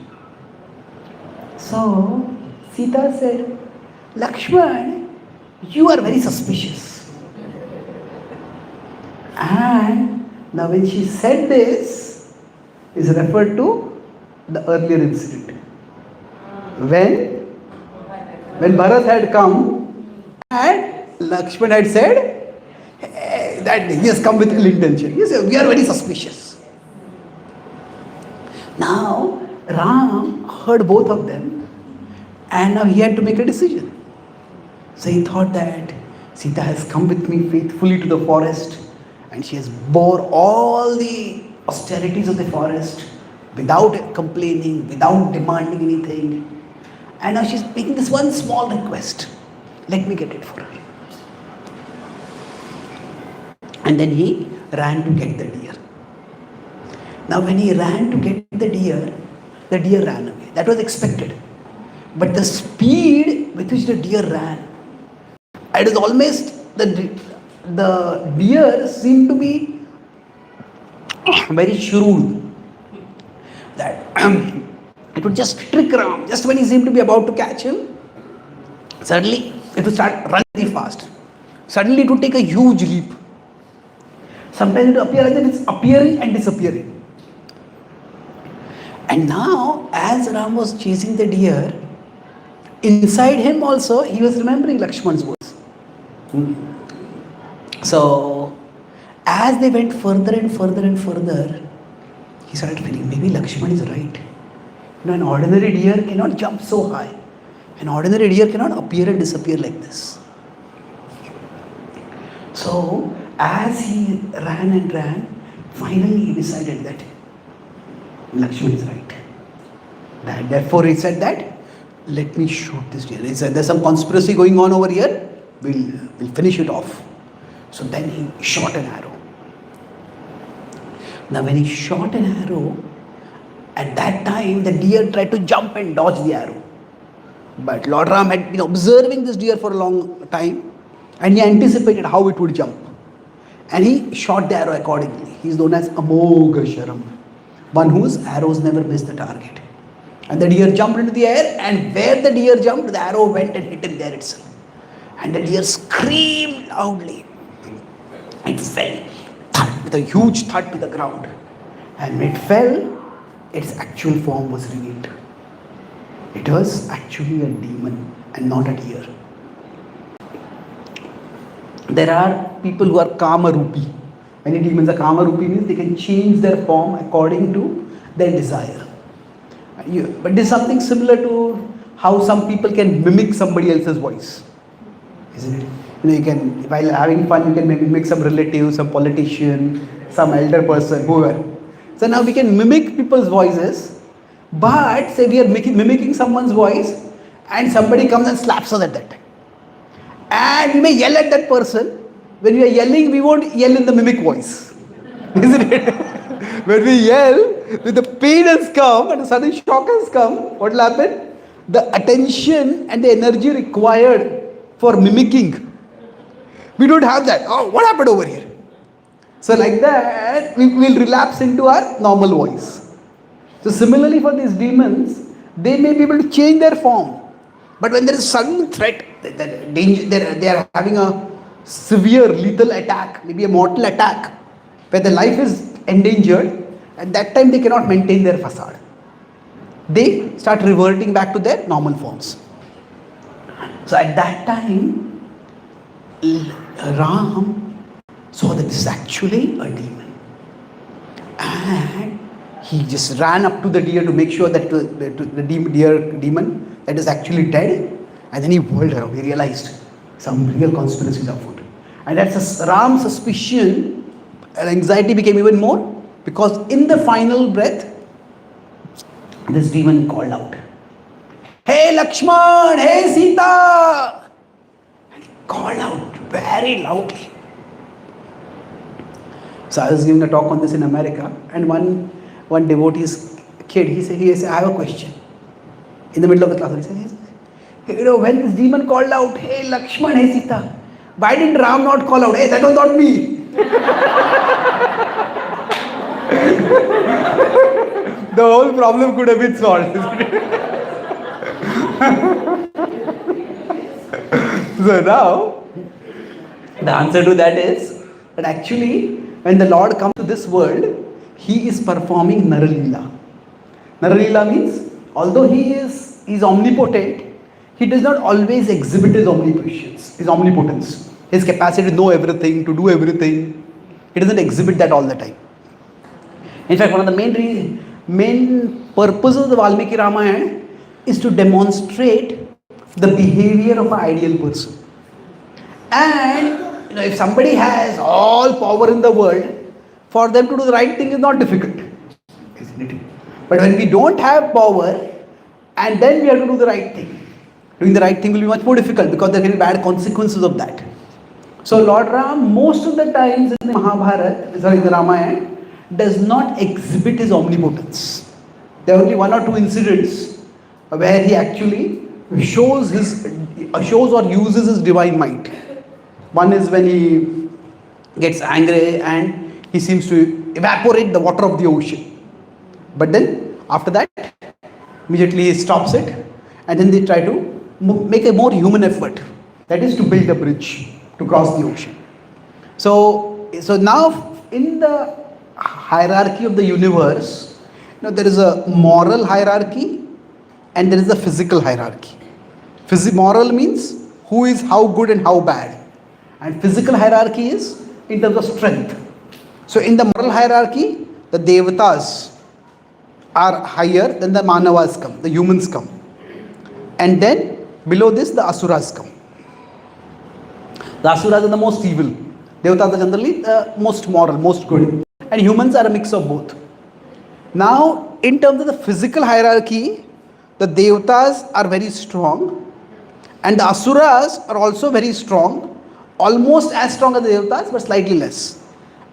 So Sita said, Lakshman, you are very suspicious. And now when she said this, is referred to the earlier incident. When Bharat had come and Lakshman had said that he has come with ill intention. He said, we are very suspicious. Now Ram heard both of them and now he had to make a decision. So he thought that Sita has come with me faithfully to the forest and she has bore all the austerities of the forest without complaining, without demanding anything. And now she's making this one small request. Let me get it for her. And then he ran to get the deer. Now when he ran to get the deer ran away. That was expected. But the speed with which the deer ran, it was almost, the deer seemed to be very shrewd. That it would just trick around. Just when he seemed to be about to catch him, suddenly it would start running very fast. Suddenly it would take a huge leap. Sometimes it would appear as if it's appearing and disappearing. And now, as Ram was chasing the deer, inside him also, he was remembering Lakshman's words. So, as they went further and further and further, he started feeling, maybe Lakshman is right. An ordinary deer cannot jump so high. An ordinary deer cannot appear and disappear like this. So, as he ran and ran, finally he decided that Lakshman is right. Therefore he said that, let me shoot this deer. He said, there's some conspiracy going on over here, we'll finish it off. So then he shot an arrow. Now when he shot an arrow, at that time the deer tried to jump and dodge the arrow. But Lord Ram had been observing this deer for a long time and he anticipated how it would jump. And he shot the arrow accordingly. He is known as Amogha Sharam, one whose arrows never miss the target. And the deer jumped into the air, and where the deer jumped, the arrow went and hit him there itself. And the deer screamed loudly and fell with a huge thud to the ground. And when it fell, its actual form was revealed. It was actually a demon and not a deer. There are people who are Kamarupi. Many demons are Kamarupi, means they can change their form according to their desire. But this is something similar to how some people can mimic somebody else's voice. Isn't it? You can, while having fun, you can mimic some relative, some politician, some elder person, whoever. So now we can mimic people's voices, but say we are mimicking someone's voice and somebody comes and slaps us at that time. And we may yell at that person. When we are yelling, we won't yell in the mimic voice. Isn't it? When we yell, when the pain has come and the sudden shock has come, what will happen? The attention and the energy required for mimicking, we don't have that. Oh, what happened over here? So like that, we will relapse into our normal voice. So similarly for these demons, they may be able to change their form. But when there is sudden threat, they are having a severe lethal attack, maybe a mortal attack, where their life is endangered, at that time they cannot maintain their facade. They start reverting back to their normal forms. So at that time, Ram saw that this is actually a demon. And he just ran up to the deer to make sure that the demon that is actually dead. And then he whirled around. He realized some real conspiracy is afoot. And that's Ram's suspicion and anxiety became even more, because in the final breath, this demon called out, "Hey Lakshman, hey Sita!" And he called out very loudly. So I was giving a talk on this in America, and one devotee's kid, he said, "I have a question." In the middle of the class, he said, when this demon called out, "Hey Lakshman, hey Sita," why didn't Ram not call out, "Hey, that was not me"? The whole problem could have been solved. So now, the answer to that is that actually, when the Lord comes to this world, He is performing Naralila. Naralila means, although He is omnipotent, He does not always exhibit His omniscience, His omnipotence, His capacity to know everything, to do everything. He doesn't exhibit that all the time. In fact, one of the main purposes of the Valmiki Ramayana is to demonstrate the behavior of an ideal person. And if somebody has all power in the world, for them to do the right thing is not difficult, isn't it? But when we don't have power and then we have to do the right thing, doing the right thing will be much more difficult, because there can be bad consequences of that. So Lord Ram, most of the times in the the Ramayana, does not exhibit his omnipotence. There are only one or two incidents where he actually shows or uses his divine might. One is when he gets angry and he seems to evaporate the water of the ocean. But then after that, immediately he stops it, and then they try to make a more human effort. That is to build a bridge to cross the ocean. So now in the hierarchy of the universe, there is a moral hierarchy and there is a physical hierarchy. Moral means who is how good and how bad, and physical hierarchy is in terms of strength. So in the moral hierarchy, the devatas are higher than the manavas come, the humans come, and then below this the asuras come. The asuras are the most evil, devatas are generally the most moral, most good, and humans are a mix of both. Now in terms of the physical hierarchy, the devatas are very strong and the asuras are also very strong, almost as strong as the devatas but slightly less,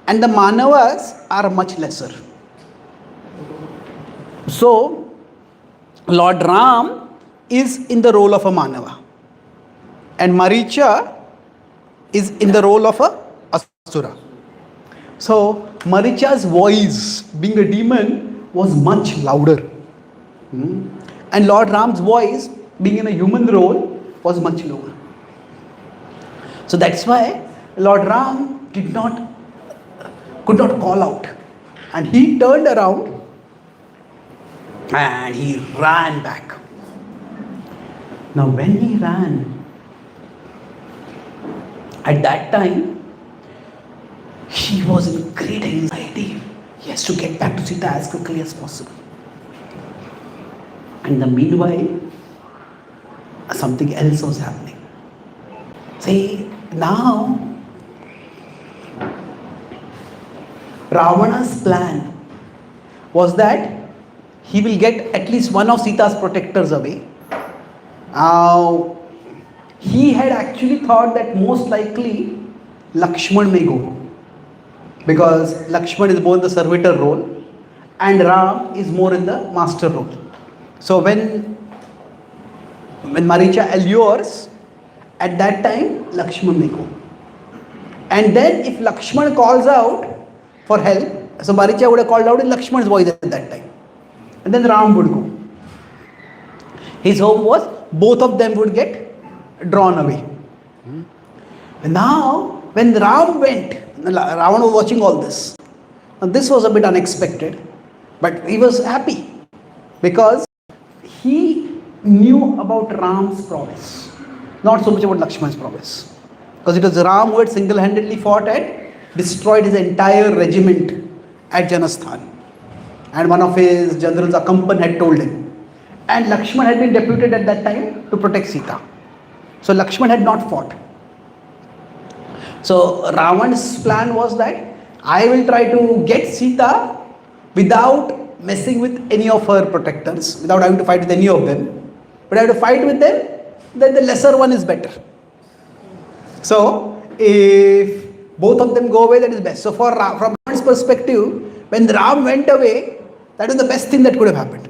and the manavas are much lesser. So Lord Ram is in the role of a manava and Maricha is in the role of a asura. So Maricha's voice, being a demon, was much louder, and Lord Ram's voice, being in a human role, was much lower. So that's why Lord Ram could not call out, and he turned around and he ran back. Now when he ran, at that time he was in great anxiety. He has to get back to Sita as quickly as possible. And the meanwhile, something else was happening. See, now Ravana's plan was that he will get at least one of Sita's protectors away. He had actually thought that most likely Lakshman may go, because Lakshman is more in the servitor role and Ram is more in the master role. So when Maricha allures, at that time Lakshman may go. And then if Lakshman calls out for help, so Maricha would have called out in Lakshman's voice at that time, and then Ram would go. His hope was both of them would get drawn away. Now when Ram went, Ravana was watching all this. Now this was a bit unexpected, but he was happy because he knew about Ram's prowess, not so much about Lakshman's prowess, because it was Ram who had single-handedly fought and destroyed his entire regiment at Janasthan. And one of his generals, Akampan, had told him. And Lakshman had been deputed at that time to protect Sita. So Lakshman had not fought. So Ravan's plan was that I will try to get Sita without messing with any of her protectors, without having to fight with any of them. But I have to fight with them, then the lesser one is better. So if both of them go away, that is best. So from Ravan's perspective, when Ram went away, that was the best thing that could have happened.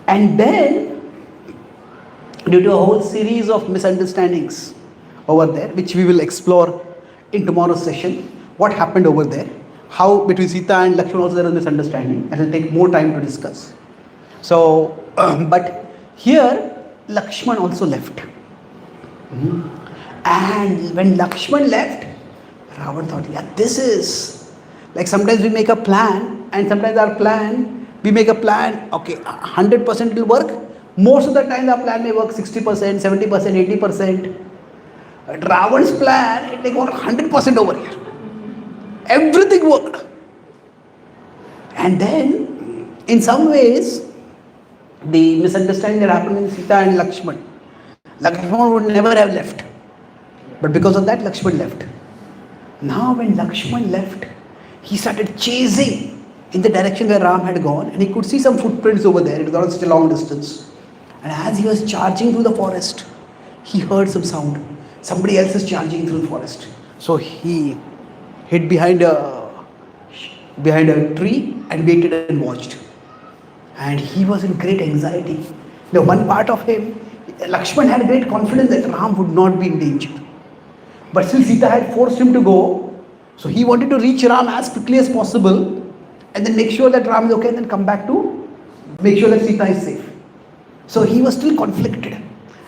And then, due to a whole series of misunderstandings over there, which we will explore in tomorrow's session, what happened over there, how between Sita and Lakshman also there was misunderstanding, and it will take more time to discuss. So, but here Lakshman also left. And when Lakshman left, Ravan thought, yeah, this is like sometimes we make a plan, and sometimes our plan, we make a plan, okay, 100% will work. Most of the time our plan may work 60%, 70%, 80%. But Ravan's plan, it may work 100% over here. Everything worked. And then, in some ways, the misunderstanding that happened in Sita and Lakshman would never have left. But because of that, Lakshman left. Now when Lakshman left, he started chasing in the direction where Ram had gone, and he could see some footprints over there. It was not such a long distance. And as he was charging through the forest, he heard some sound. Somebody else is charging through the forest. So he hid behind a tree and waited and watched. And he was in great anxiety. The one part of him, Lakshman had great confidence that Ram would not be in danger. But since Sita had forced him to go, so he wanted to reach Ram as quickly as possible and then make sure that Ram is okay and then come back to make sure that Sita is safe. So he was still conflicted.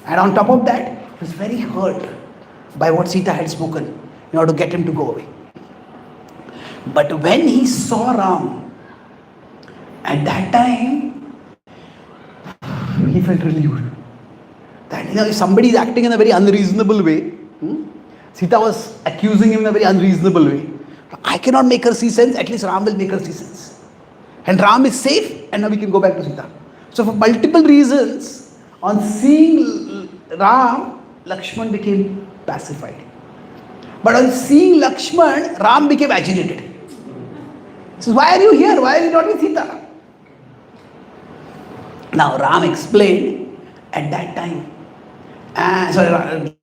And on top of that, he was very hurt by what Sita had spoken in order to get him to go away. But when he saw Ram, at that time, he felt relieved. That if somebody is acting in a very unreasonable way, Sita was accusing him in a very unreasonable way. I cannot make her see sense, at least Ram will make her see sense. And Ram is safe, and now we can go back to Sita. So for multiple reasons, on seeing Ram, Lakshman became pacified. But on seeing Lakshman, Ram became agitated. He says, why are you here? Why are you not with Sita? Now Ram explained at that time.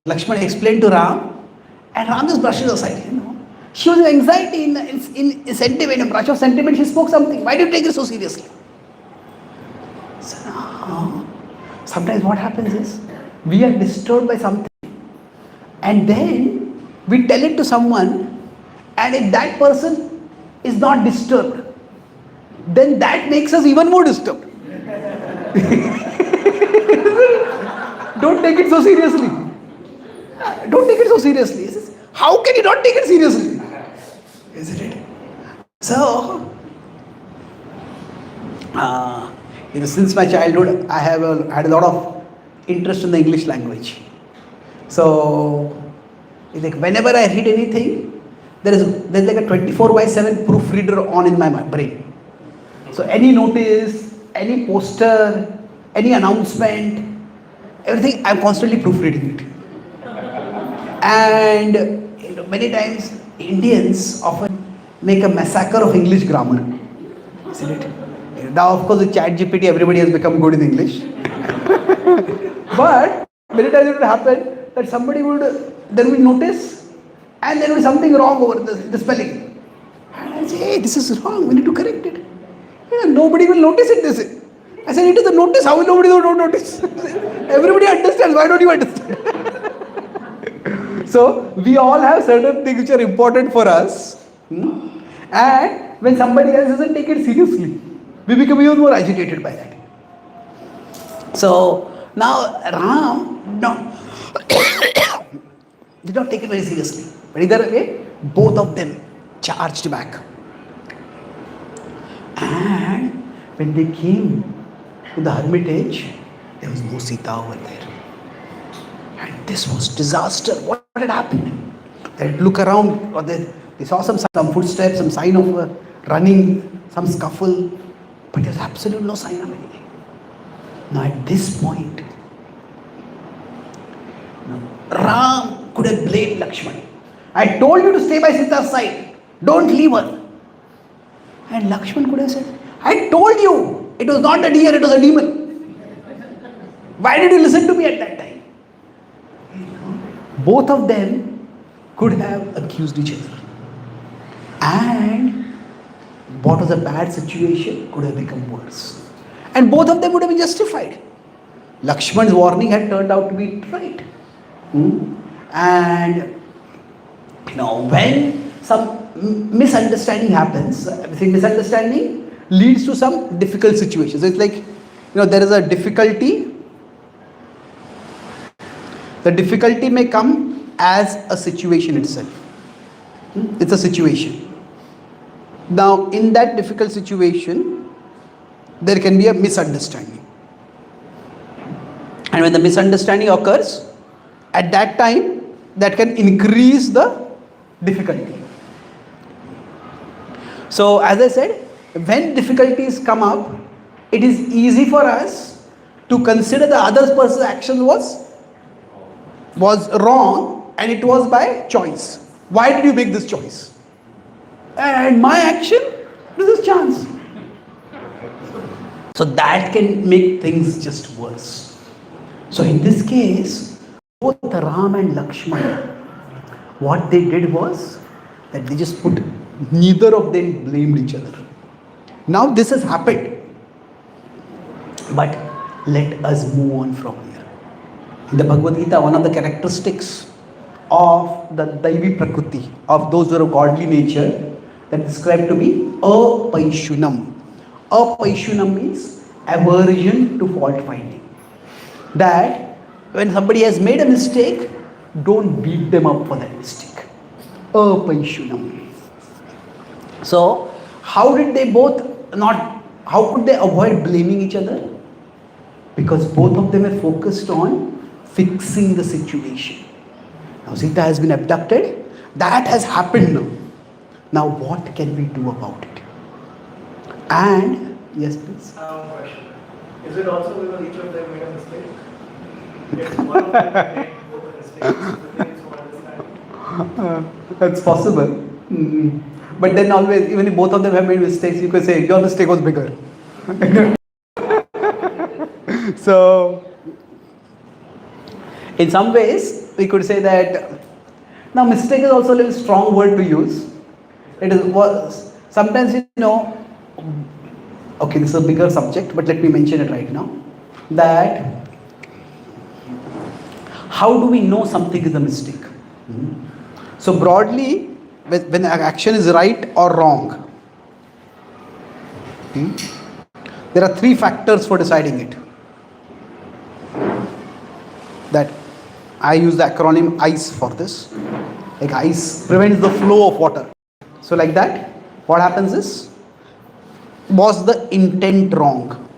Lakshman explained to Ram, and Ram just brushes aside. She was in anxiety, in sentiment, in a brush of sentiment, she spoke something. Why do you take it so seriously? So now, sometimes what happens is, we are disturbed by something, and then we tell it to someone, and if that person is not disturbed, then that makes us even more disturbed. Don't take it so seriously. Don't take it so seriously. He says, how can you not take it seriously? Isn't it? So, since my childhood, I have had a lot of interest in the English language. So, like whenever I read anything, there's like a 24/7 proofreader on in my brain. So any notice, any poster, any announcement, everything, I'm constantly proofreading it. And many times Indians often make a massacre of English grammar, isn't it? Now of course with ChatGPT everybody has become good in English. But many times it would happen that somebody there will be notice and there will be something wrong over the spelling. And I say, hey, this is wrong, we need to correct it. Nobody will notice it, this is. I said, it is a notice, how will nobody don't notice? Everybody understands, why don't you understand? So, we all have certain things which are important for us. And when somebody else doesn't take it seriously, we become even more agitated by that. So, now Ram did not take it very seriously. But either way, both of them charged back. And when they came to the hermitage, there was no Sita over there. And this was disaster. What had happened? They look around, or They saw some footsteps, some sign of running, some scuffle, but there's absolutely no sign of anything. Now at this point, Ram could have blamed Lakshman. I told you to stay by Sita's side. Don't leave her. And Lakshman could have said, I told you it was not a deer, it was a demon. Why did you listen to me at that time? Both of them could have accused each other. And what was a bad situation could have become worse. And both of them would have been justified. Lakshman's warning had turned out to be right. And when some misunderstanding happens, misunderstanding leads to some difficult situations. It's like, there is a difficulty. The difficulty may come as a situation itself. It's a situation. Now, in that difficult situation, there can be a misunderstanding. And when the misunderstanding occurs, at that time, that can increase the difficulty. So, as I said, when difficulties come up, it is easy for us to consider the other person's action was wrong and it was by choice. Why did you make this choice? And my action, this is chance. So that can make things just worse. So in this case, both Ram and Lakshman, what they did was that they just put, neither of them blamed each other. Now this has happened. But let us move on from here. In the Bhagavad-Gita, one of the characteristics of the Daivi Prakriti, of those who are of godly nature, that is described to be apaishunam. Apaishunam means aversion to fault finding. That when somebody has made a mistake, don't beat them up for that mistake. Apaishunam. So, how could they avoid blaming each other? Because both of them are focused on fixing the situation. Now Sita has been abducted. That has happened now. Now what can we do about it? And, yes please. Question. Is it also because each of them made a mistake? If one of them made both the mistakes, the things to understand? That's possible. But then always, even if both of them have made mistakes, you could say, your mistake was bigger. So, in some ways, we could say that, now mistake is also a little strong word to use. It is, sometimes okay, this is a bigger subject, but let me mention it right now. That, how do we know something is a mistake? So broadly, when an action is right or wrong, there are three factors for deciding it. That I use the acronym ICE for this. Like ICE prevents the flow of water. So like that, what happens is, was the intent wrong?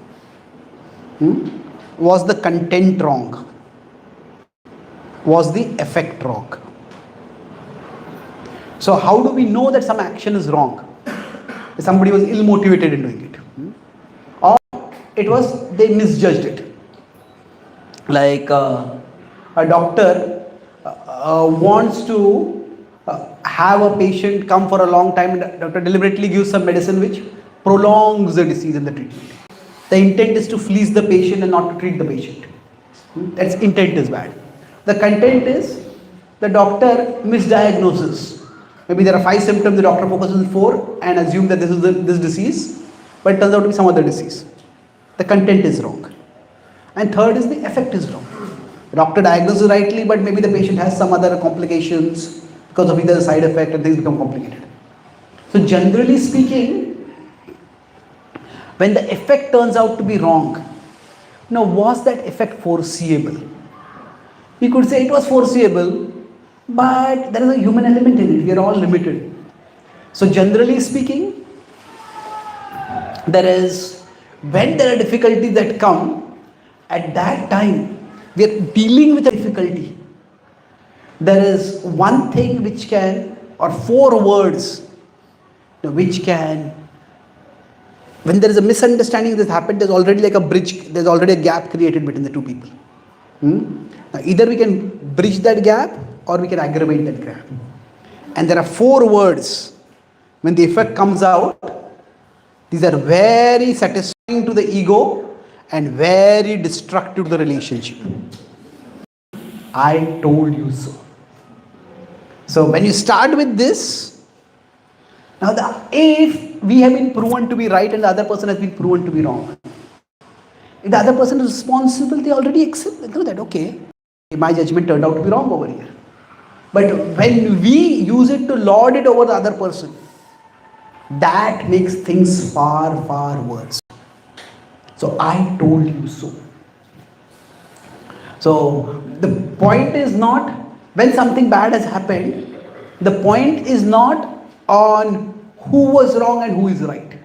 Was the content wrong? Was the effect wrong? So how do we know that some action is wrong? Somebody was ill-motivated in doing it. Or they misjudged it. Like a doctor wants to have a patient come for a long time, and the doctor deliberately gives some medicine which prolongs the disease in the treatment. The intent is to fleece the patient and not to treat the patient. That's intent is bad. The content is the doctor misdiagnoses. Maybe there are 5 symptoms, the doctor focuses on 4 and assumes that this is this disease, but it turns out to be some other disease. The content is wrong. And third is the effect is wrong. The doctor diagnoses rightly, but maybe the patient has some other complications because of either the side effect and things become complicated. So generally speaking, when the effect turns out to be wrong, now was that effect foreseeable? We could say it was foreseeable, but there is a human element in it. We are all limited. So generally speaking, when there are difficulties that come, at that time, we are dealing with a difficulty. There is one thing which can, or 4 words which can, when there is a misunderstanding that happened, there's already like a bridge, there's already a gap created between the two people. Now either we can bridge that gap or we can aggravate that gap. And there are 4 words. When the effect comes out, these are very satisfying to the ego and very destructive to the relationship. I told you so. So when you start with this, now if we have been proven to be right and the other person has been proven to be wrong, if the other person is responsible, they already accept that, okay, my judgment turned out to be wrong over here. But when we use it to lord it over the other person, that makes things far, far worse. So I told you so. So the point is not, when something bad has happened, the point is not on who was wrong and who is right.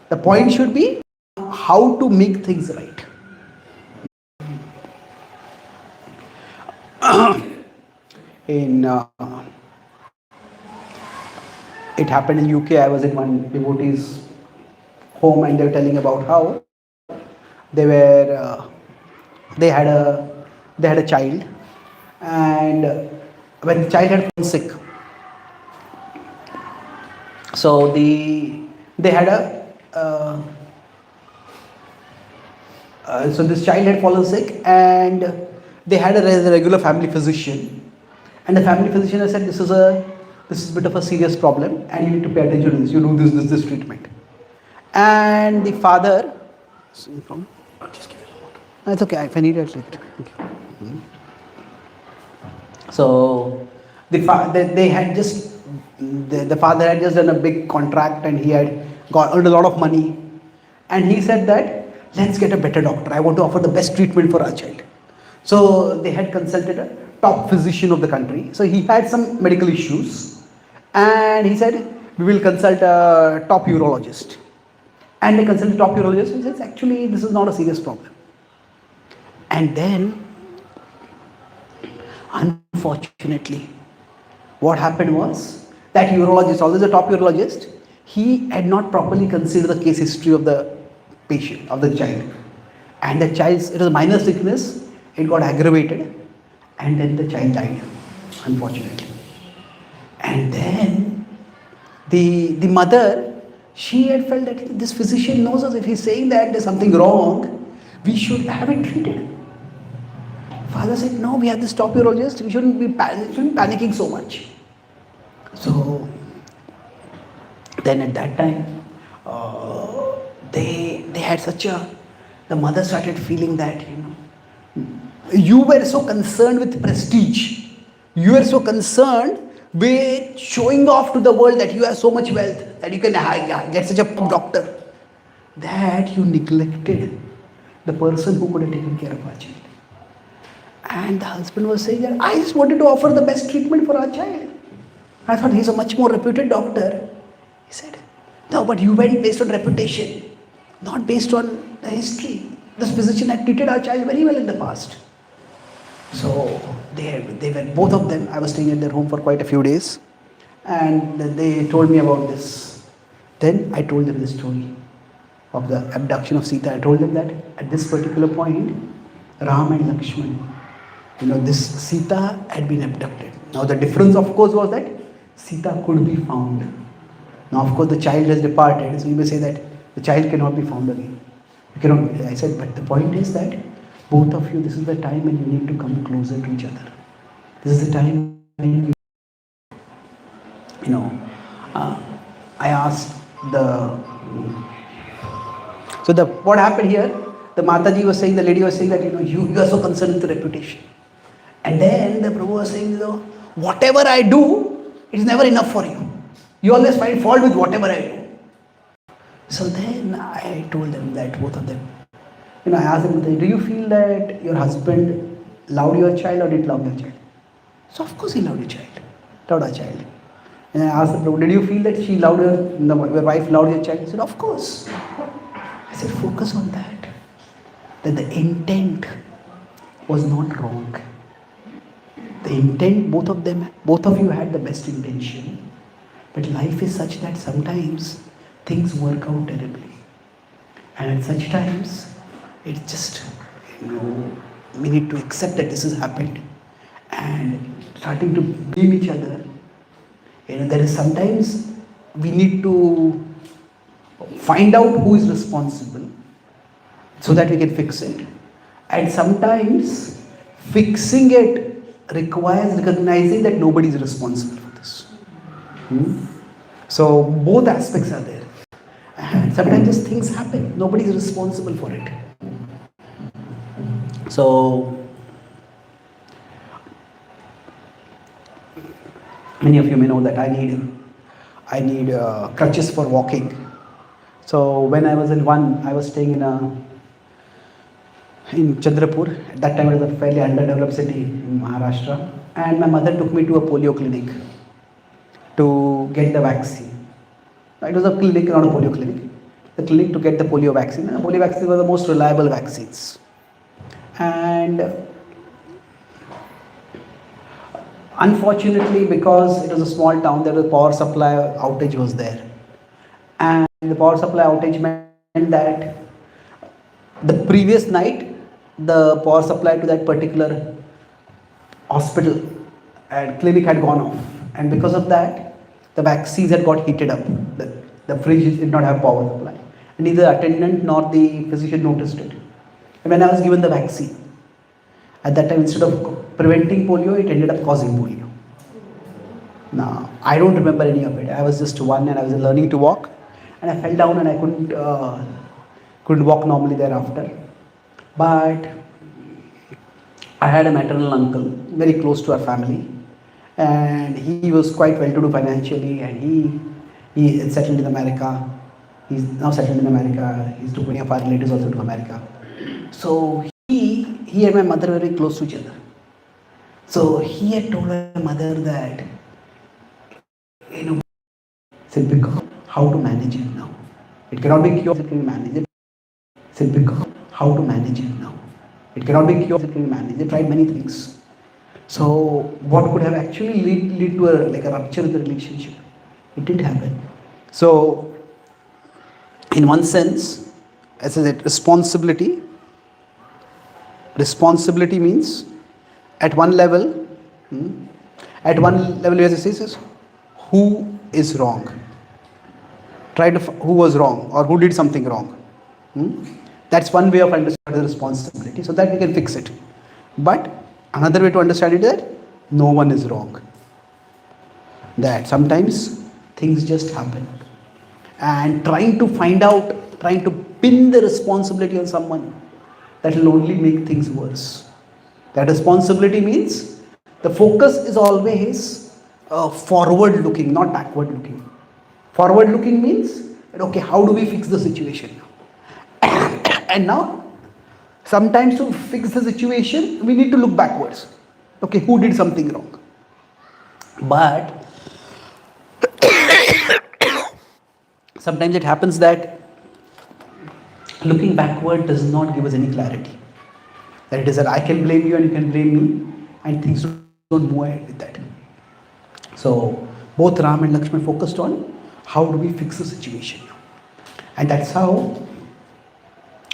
The point should be how to make things right. It happened in UK. I was in one devotee's home and they were telling about how they had a child, and when the child had fallen sick, so they had so this child had fallen sick and they had a regular family physician, and the family physician had said, this is a bit of a serious problem and you need to pay attention to this, you do this treatment. And the father, just give it a moment. That's okay, if I need it later. Okay. So the father had just done a big contract and he had earned a lot of money, and he said that let's get a better doctor, I want to offer the best treatment for our child. So they had consulted a top physician of the country. So he had some medical issues and he said, we will consult a top urologist. And they consulted a top urologist and says, actually this is not a serious problem. And then unfortunately what happened was that urologist, although the top urologist, he had not properly considered the case history of the patient, of the child. And the child's, it was a minor sickness, it got aggravated, and then the child died, unfortunately. And then the mother, she had felt that this physician knows us, if he's saying that there's something wrong, we should have it treated. Father said, no, we have this top urologist, we shouldn't be panicking so much. So then at that time, they had the mother started feeling that, you were so concerned with prestige, you were so concerned with showing off to the world that you have so much wealth, that you can get such a doctor, that you neglected the person who could have taken care of our child. And the husband was saying that I just wanted to offer the best treatment for our child. I thought he's a much more reputed doctor. He said, no, but you went based on reputation, not based on the history. This physician had treated our child very well in the past. So they were, both of them, I was staying at their home for quite a few days, and they told me about this. Then I told them the story of the abduction of Sita. I told them that at this particular point, Ram and Lakshman, this Sita had been abducted. Now the difference of course was that Sita could be found. Now of course the child has departed, so you may say that the child cannot be found again. You cannot, I said, but the point is that both of you, this is the time when you need to come closer to each other. This is the time when I asked what happened here, the Mataji was saying, the lady was saying that, you are so concerned with the reputation. And then the Prabhu was saying, whatever I do, it's never enough for you. You always find fault with whatever I do. So then I told them that, both of them, I asked them, do you feel that your husband loved your child or didn't love your child? So of course he loved your child, loved our child. And I asked the Prabhu, did you feel that your wife loved your child? He said, of course. I said, focus on that the intent was not wrong. The intent, both of you had the best intention. But life is such that sometimes things work out terribly. And at such times, it's just, we need to accept that this has happened and starting to blame each other. There is sometimes we need to find out who is responsible so that we can fix it. And sometimes fixing it requires recognizing that nobody is responsible for this. So both aspects are there. And sometimes just things happen. Nobody is responsible for it. So many of you may know that I need crutches for walking. So when I was I was staying in Chandrapur. At that time it was a fairly underdeveloped city in Maharashtra. And my mother took me to a polio clinic to get the vaccine. It was a clinic, not a polio clinic. The clinic to get the polio vaccine. And the polio vaccine was the most reliable vaccines. And unfortunately, because it was a small town, there was a power supply outage was there. And the power supply outage meant that the previous night, the power supply to that particular hospital and clinic had gone off. And because of that, the vaccines had got heated up. The fridge did not have power supply. And neither attendant nor the physician noticed it. And when I was given the vaccine, at that time, instead of preventing polio, it ended up causing polio. Now, I don't remember any of it. I was just one and I was learning to walk. And I fell down and I couldn't walk normally thereafter. But I had a maternal uncle, very close to our family. And he was quite well-to-do financially, and he is settled in America. He's now settled in America. He's took many of our relatives also to America. So he and my mother were very close to each other. So he had told my mother that, because how to manage it now. It cannot be cured, it can manage it. Because how to manage it now. It cannot be cured, it can manage it. They tried many things. So what could have actually lead to a rupture in the relationship? It didn't happen. So in one sense, as I said, responsibility means at one level, you have to say who is wrong. Who was wrong or who did something wrong. That's one way of understanding the responsibility, so that we can fix it. But another way to understand it is that no one is wrong. That sometimes things just happen. And trying to pin the responsibility on someone, that will only make things worse. That responsibility means the focus is always forward looking, not backward looking. Forward looking means, okay, how do we fix the situation now? And now, sometimes to fix the situation, we need to look backwards. Okay, who did something wrong? But sometimes it happens that looking backward does not give us any clarity. That it is that I can blame you and you can blame me, and things don't move ahead with that. So both Ram and Lakshman focused on how do we fix the situation. And that's how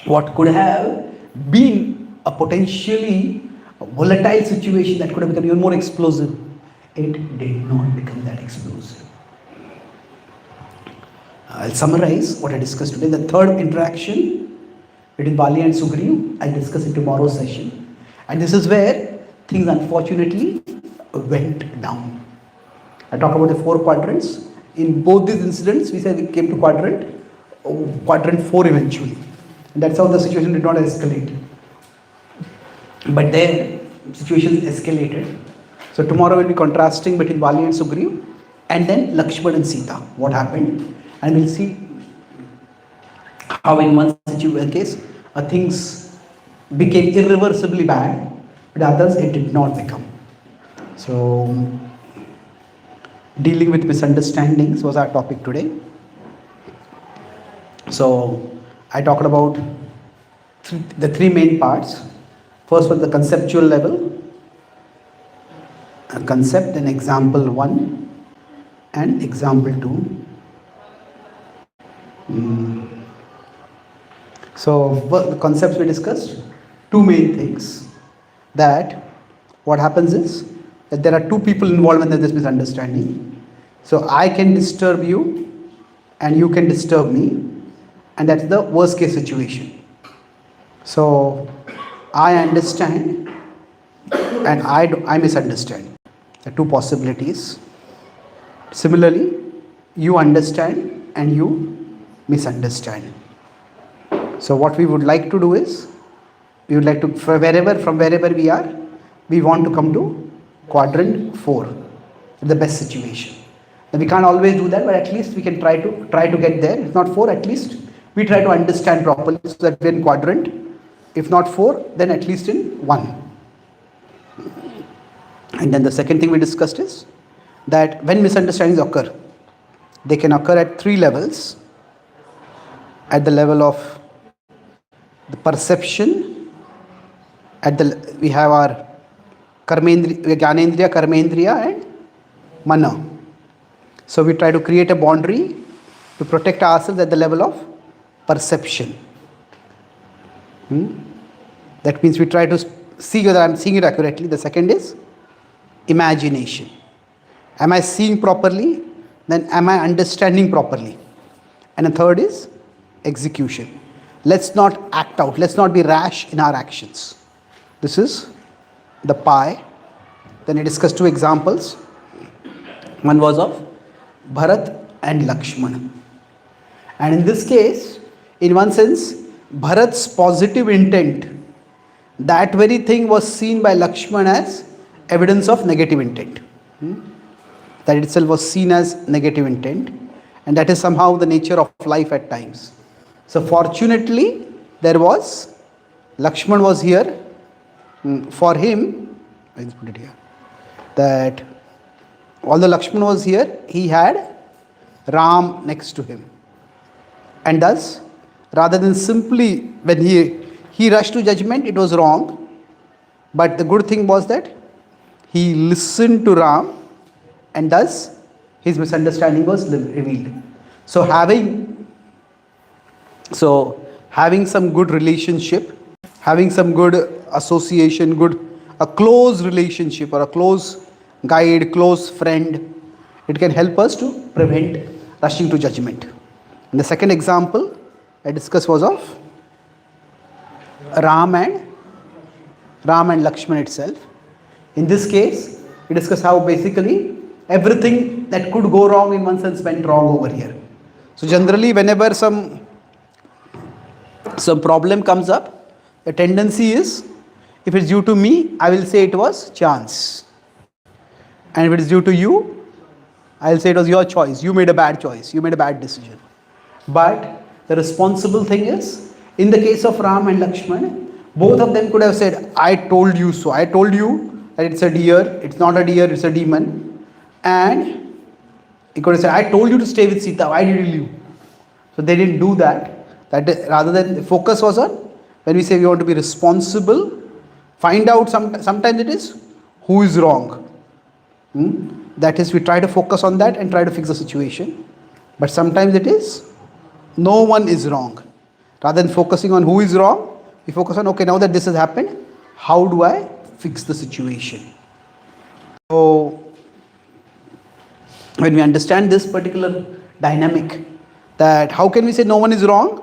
what could have been a potentially volatile situation that could have become even more explosive, it did not become that explosive. I'll summarize what I discussed today. The third interaction between Bali and Sugriv, I'll discuss in tomorrow's session. And this is where things unfortunately went down. I talk about the 4 quadrants. In both these incidents, we said we came to quadrant 4 eventually. And that's how the situation did not escalate. But there, situations escalated. So tomorrow we'll be contrasting between Bali and Sugriv, and then Lakshman and Sita, what happened. And we'll see how in one case things became irreversibly bad, but others it did not become. So dealing with misunderstandings was our topic today. So I talked about the 3 main parts. First was the conceptual level, a concept, then example 1, and example 2. So what the concepts we discussed, two main things. That what happens is that there are two people involved in this misunderstanding. So I can disturb you and you can disturb me, and that's the worst case situation. So I understand and I misunderstand. The two possibilities. Similarly, you understand and you misunderstand. So what we would like to do is, we would like to, from wherever we are, we want to come to quadrant 4, the best situation. And we can't always do that, but at least we can try to get there. If not 4, at least we try to understand properly so that we're in quadrant. If not 4, then at least in 1. And then the second thing we discussed is that when misunderstandings occur, they can occur at 3 levels. At the level of the perception, we have our Gyanendriya, Karmendriya and Mana. So we try to create a boundary to protect ourselves at the level of perception. That means we try to see whether I am seeing it accurately. The second is imagination. Am I seeing properly? Then am I understanding properly? And the third is execution. Let's not act out. Let's not be rash in our actions. This is the pie. Then I discussed 2 examples. One was of Bharat and Lakshmana. And in this case, in one sense, Bharat's positive intent, that very thing was seen by Lakshmana as evidence of negative intent. That itself was seen as negative intent, and that is somehow the nature of life at times. So fortunately, there was, Lakshman was here. For him, let's put it here, that although Lakshman was here, he had Ram next to him. And thus, rather than simply, when he rushed to judgment, it was wrong. But the good thing was that he listened to Ram, and thus his misunderstanding was revealed. So having some good relationship, having some good association, a close relationship or a close guide, close friend, it can help us to prevent rushing to judgment. And the second example I discussed was of Ram and Lakshman itself. In this case, we discussed how basically everything that could go wrong in one sense went wrong over here. So generally, whenever some problem comes up, the tendency is, if it's due to me, I will say it was chance. And if it is due to you, I will say it was your choice. You made a bad choice. You made a bad decision. But the responsible thing is, in the case of Ram and Lakshman, both of them could have said, I told you so. I told you that it's a deer. It's not a deer, it's a demon. And he could have said, I told you to stay with Sita. Why did you leave? So they didn't do that. Rather than the focus was on, when we say we want to be responsible, find out sometimes it is who is wrong. That is, we try to focus on that and try to fix the situation. But sometimes it is no one is wrong. Rather than focusing on who is wrong, we focus on, okay, now that this has happened, how do I fix the situation? So when we understand this particular dynamic, that how can we say no one is wrong?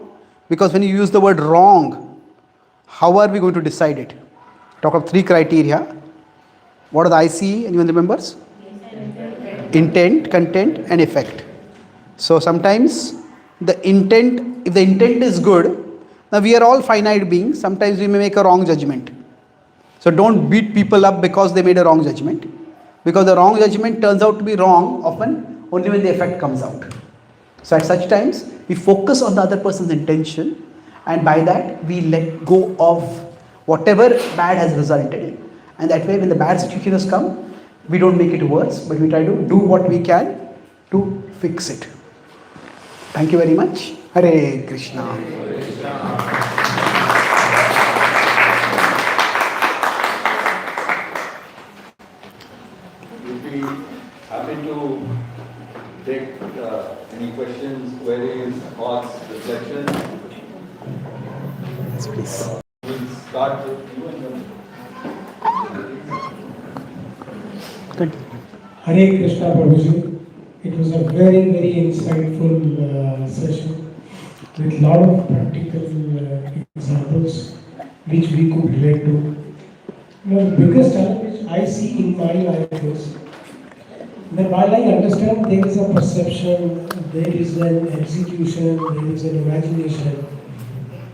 Because when you use the word wrong, how are we going to decide it? Talk of 3 criteria. What are the ICE? Anyone remembers? Intent, content and effect. So sometimes the intent, if the intent is good, now we are all finite beings, sometimes we may make a wrong judgment. So don't beat people up because they made a wrong judgment. Because the wrong judgment turns out to be wrong often only when the effect comes out. So at such times, we focus on the other person's intention, and by that we let go of whatever bad has resulted. And that way, when the bad situation has come, we don't make it worse, but we try to do what we can to fix it. Thank you very much. Hare Krishna. Would be happy to Please. We'll start with you and then. Continue. Hare Krishna Prabhuji. It was a very, very insightful session with lot of practical examples which we could relate to. The biggest challenge which I see in my life is that while I understand there is a perception, there is an execution, there is an imagination,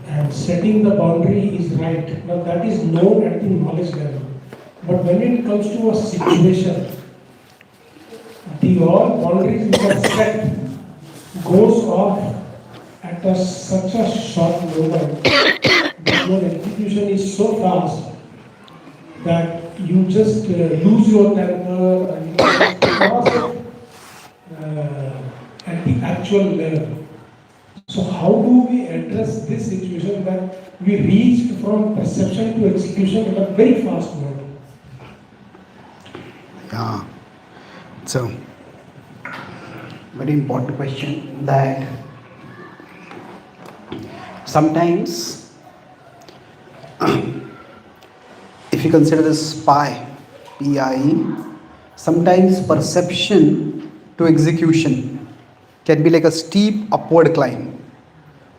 and setting the boundary is right. Now that is known at the knowledge level. But when it comes to a situation, the all boundaries which are set goes off at such a short moment that your execution is so fast that you just lose your temper and you just cross it at the actual level. So how do we address this situation that we reached from perception to execution in a very fast mode? Yeah. So, very important question that sometimes if you consider this PI, P-I-E, sometimes perception to execution can be like a steep upward climb.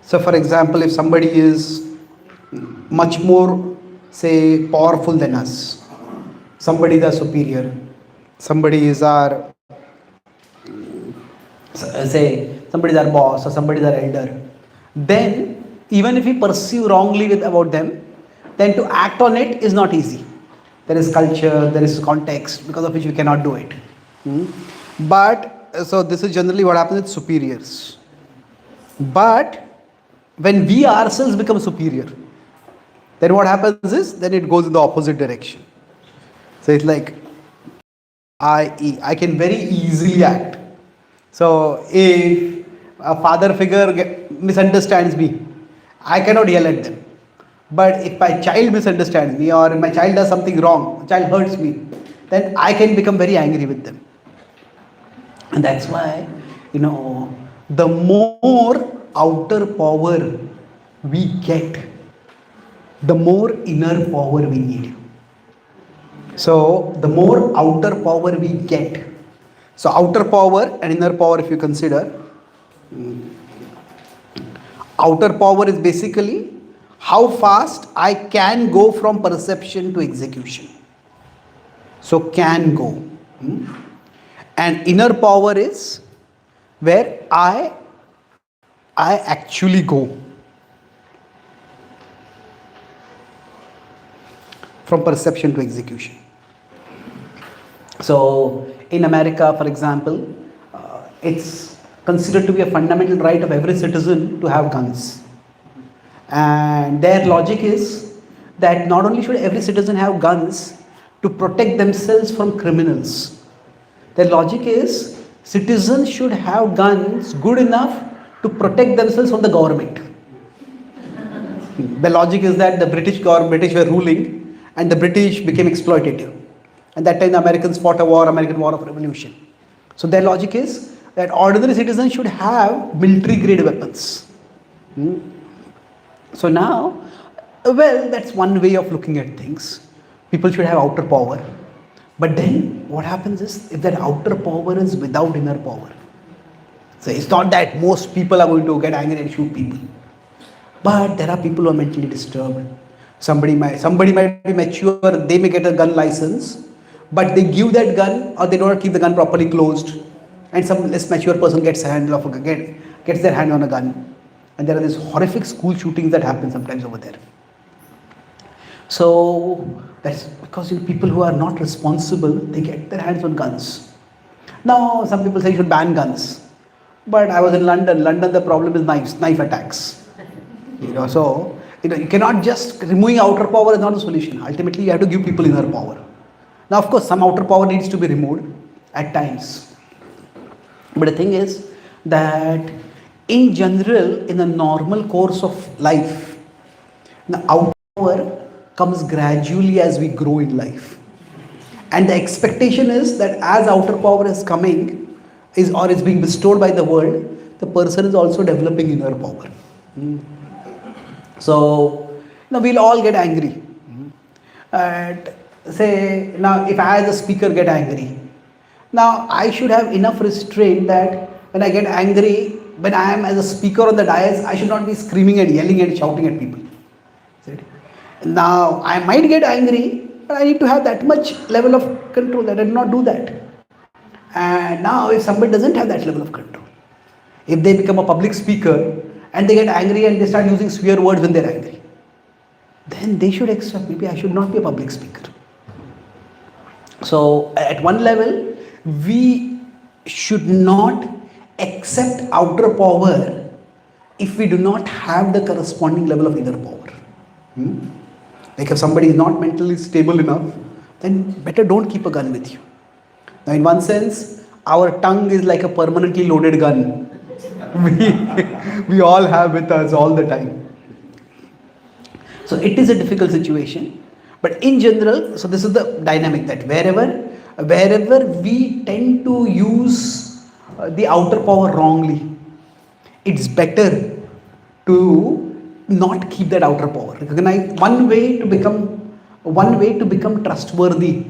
So for example, if somebody is much more, say, powerful than us, somebody is our superior, somebody is our, say, somebody is our boss or somebody is our elder, then even if we perceive wrongly about them, then to act on it is not easy. There is culture, there is context because of which we cannot do it. But, so this is generally what happens with superiors. But when we ourselves become superior, then what happens is, then it goes in the opposite direction. So it's like, I can very easily act. So if a father figure misunderstands me, I cannot yell at them. But if my child misunderstands me or if my child does something wrong, child hurts me, then I can become very angry with them. And that's why, the more outer power we get, the more inner power we need. So the more outer power we get, so outer power and inner power, if you consider, outer power is basically how fast I can go from perception to execution. So can go. And inner power is where I actually go from perception to execution. So in America, for example, it's considered to be a fundamental right of every citizen to have guns. And their logic is that not only should every citizen have guns to protect themselves from criminals, their logic is citizens should have guns good enough to protect themselves from the government. The logic is that the British were ruling and the British became exploitative. And that time the Americans fought a war, American War of Revolution. So their logic is that ordinary citizens should have military grade weapons. So now, well, that's one way of looking at things. People should have outer power. But then what happens is, if that outer power is without inner power, so it's not that most people are going to get angry and shoot people. But there are people who are mentally disturbed. Somebody might be mature, they may get a gun license, but they give that gun or they don't keep the gun properly closed, and some less mature person gets their hand on a gun. And there are these horrific school shootings that happen sometimes over there. So that's because people who are not responsible, they get their hands on guns. Now some people say you should ban guns. But I was in London. London, the problem is knife attacks. So you cannot just removing outer power is not the solution. Ultimately, you have to give people inner power. Now, of course, some outer power needs to be removed at times. But the thing is that in general, in a normal course of life, the outer power comes gradually as we grow in life. And the expectation is that as outer power is coming, is being bestowed by the world, the person is also developing inner power. So Now we'll all get angry. And say, now if I as a speaker get angry, now I should have enough restraint that when I get angry, when I am as a speaker on the dais, I should not be screaming and yelling and shouting at people. Now I might get angry, but I need to have that much level of control that I do not do that. And now if somebody doesn't have that level of control, if they become a public speaker and they get angry and they start using swear words when they're angry, then they should accept maybe I should not be a public speaker. So at one level, we should not accept outer power if we do not have the corresponding level of inner power. Like if somebody is not mentally stable enough, then better don't keep a gun with you. Now in one sense, our tongue is like a permanently loaded gun. We all have with us all the time. So it is a difficult situation. But in general, so this is the dynamic that wherever we tend to use the outer power wrongly, it's better to not keep that outer power. Recognize one way to become trustworthy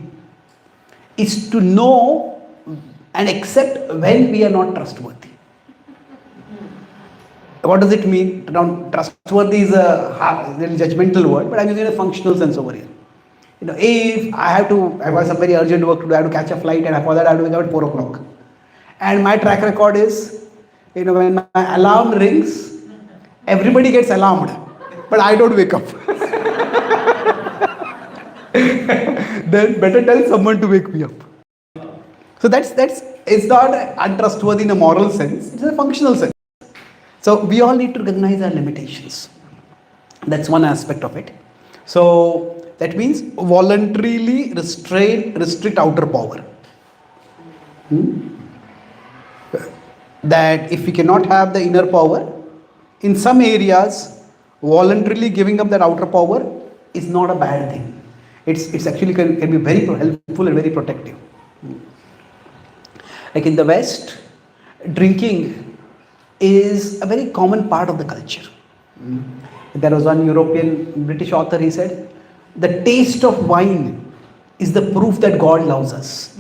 is to know and accept when we are not trustworthy. What does it mean? Now, trustworthy is a little judgmental word, but I'm using a functional sense over here. If I have some very urgent work to do, I have to catch a flight, and for that I have to wake up at 4 o'clock. And my track record is, when my alarm rings, everybody gets alarmed, but I don't wake up. Then better tell someone to wake me up. So it's not untrustworthy in a moral sense, it's a functional sense. So we all need to recognize our limitations. That's one aspect of it. So that means voluntarily restrict outer power. That if we cannot have the inner power, in some areas, voluntarily giving up that outer power is not a bad thing. It's actually can be very helpful and very protective. Like in the West, drinking is a very common part of the culture. There was one European British author, he said, the taste of wine is the proof that God loves us.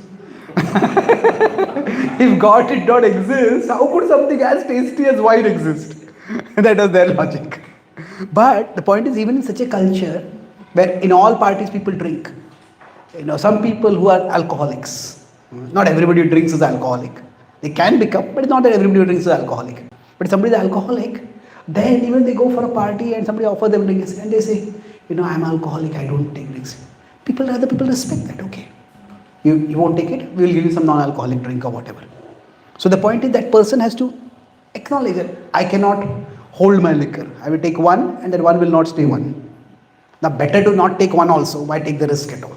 If God did not exist, how could something as tasty as wine exist? That was their logic. But the point is, even in such a culture where in all parties people drink, some people who are alcoholics, not everybody who drinks is alcoholic. They can become, but it's not that everybody who drinks is alcoholic. But if somebody is alcoholic, then even they go for a party and somebody offers them drinks and they say, I'm alcoholic, I don't take drinks. Other people respect that, okay. You won't take it, we will give you some non-alcoholic drink or whatever. So the point is that person has to acknowledge that I cannot hold my liquor. I will take one and that one will not stay one. Now better to not take one also, why take the risk at all?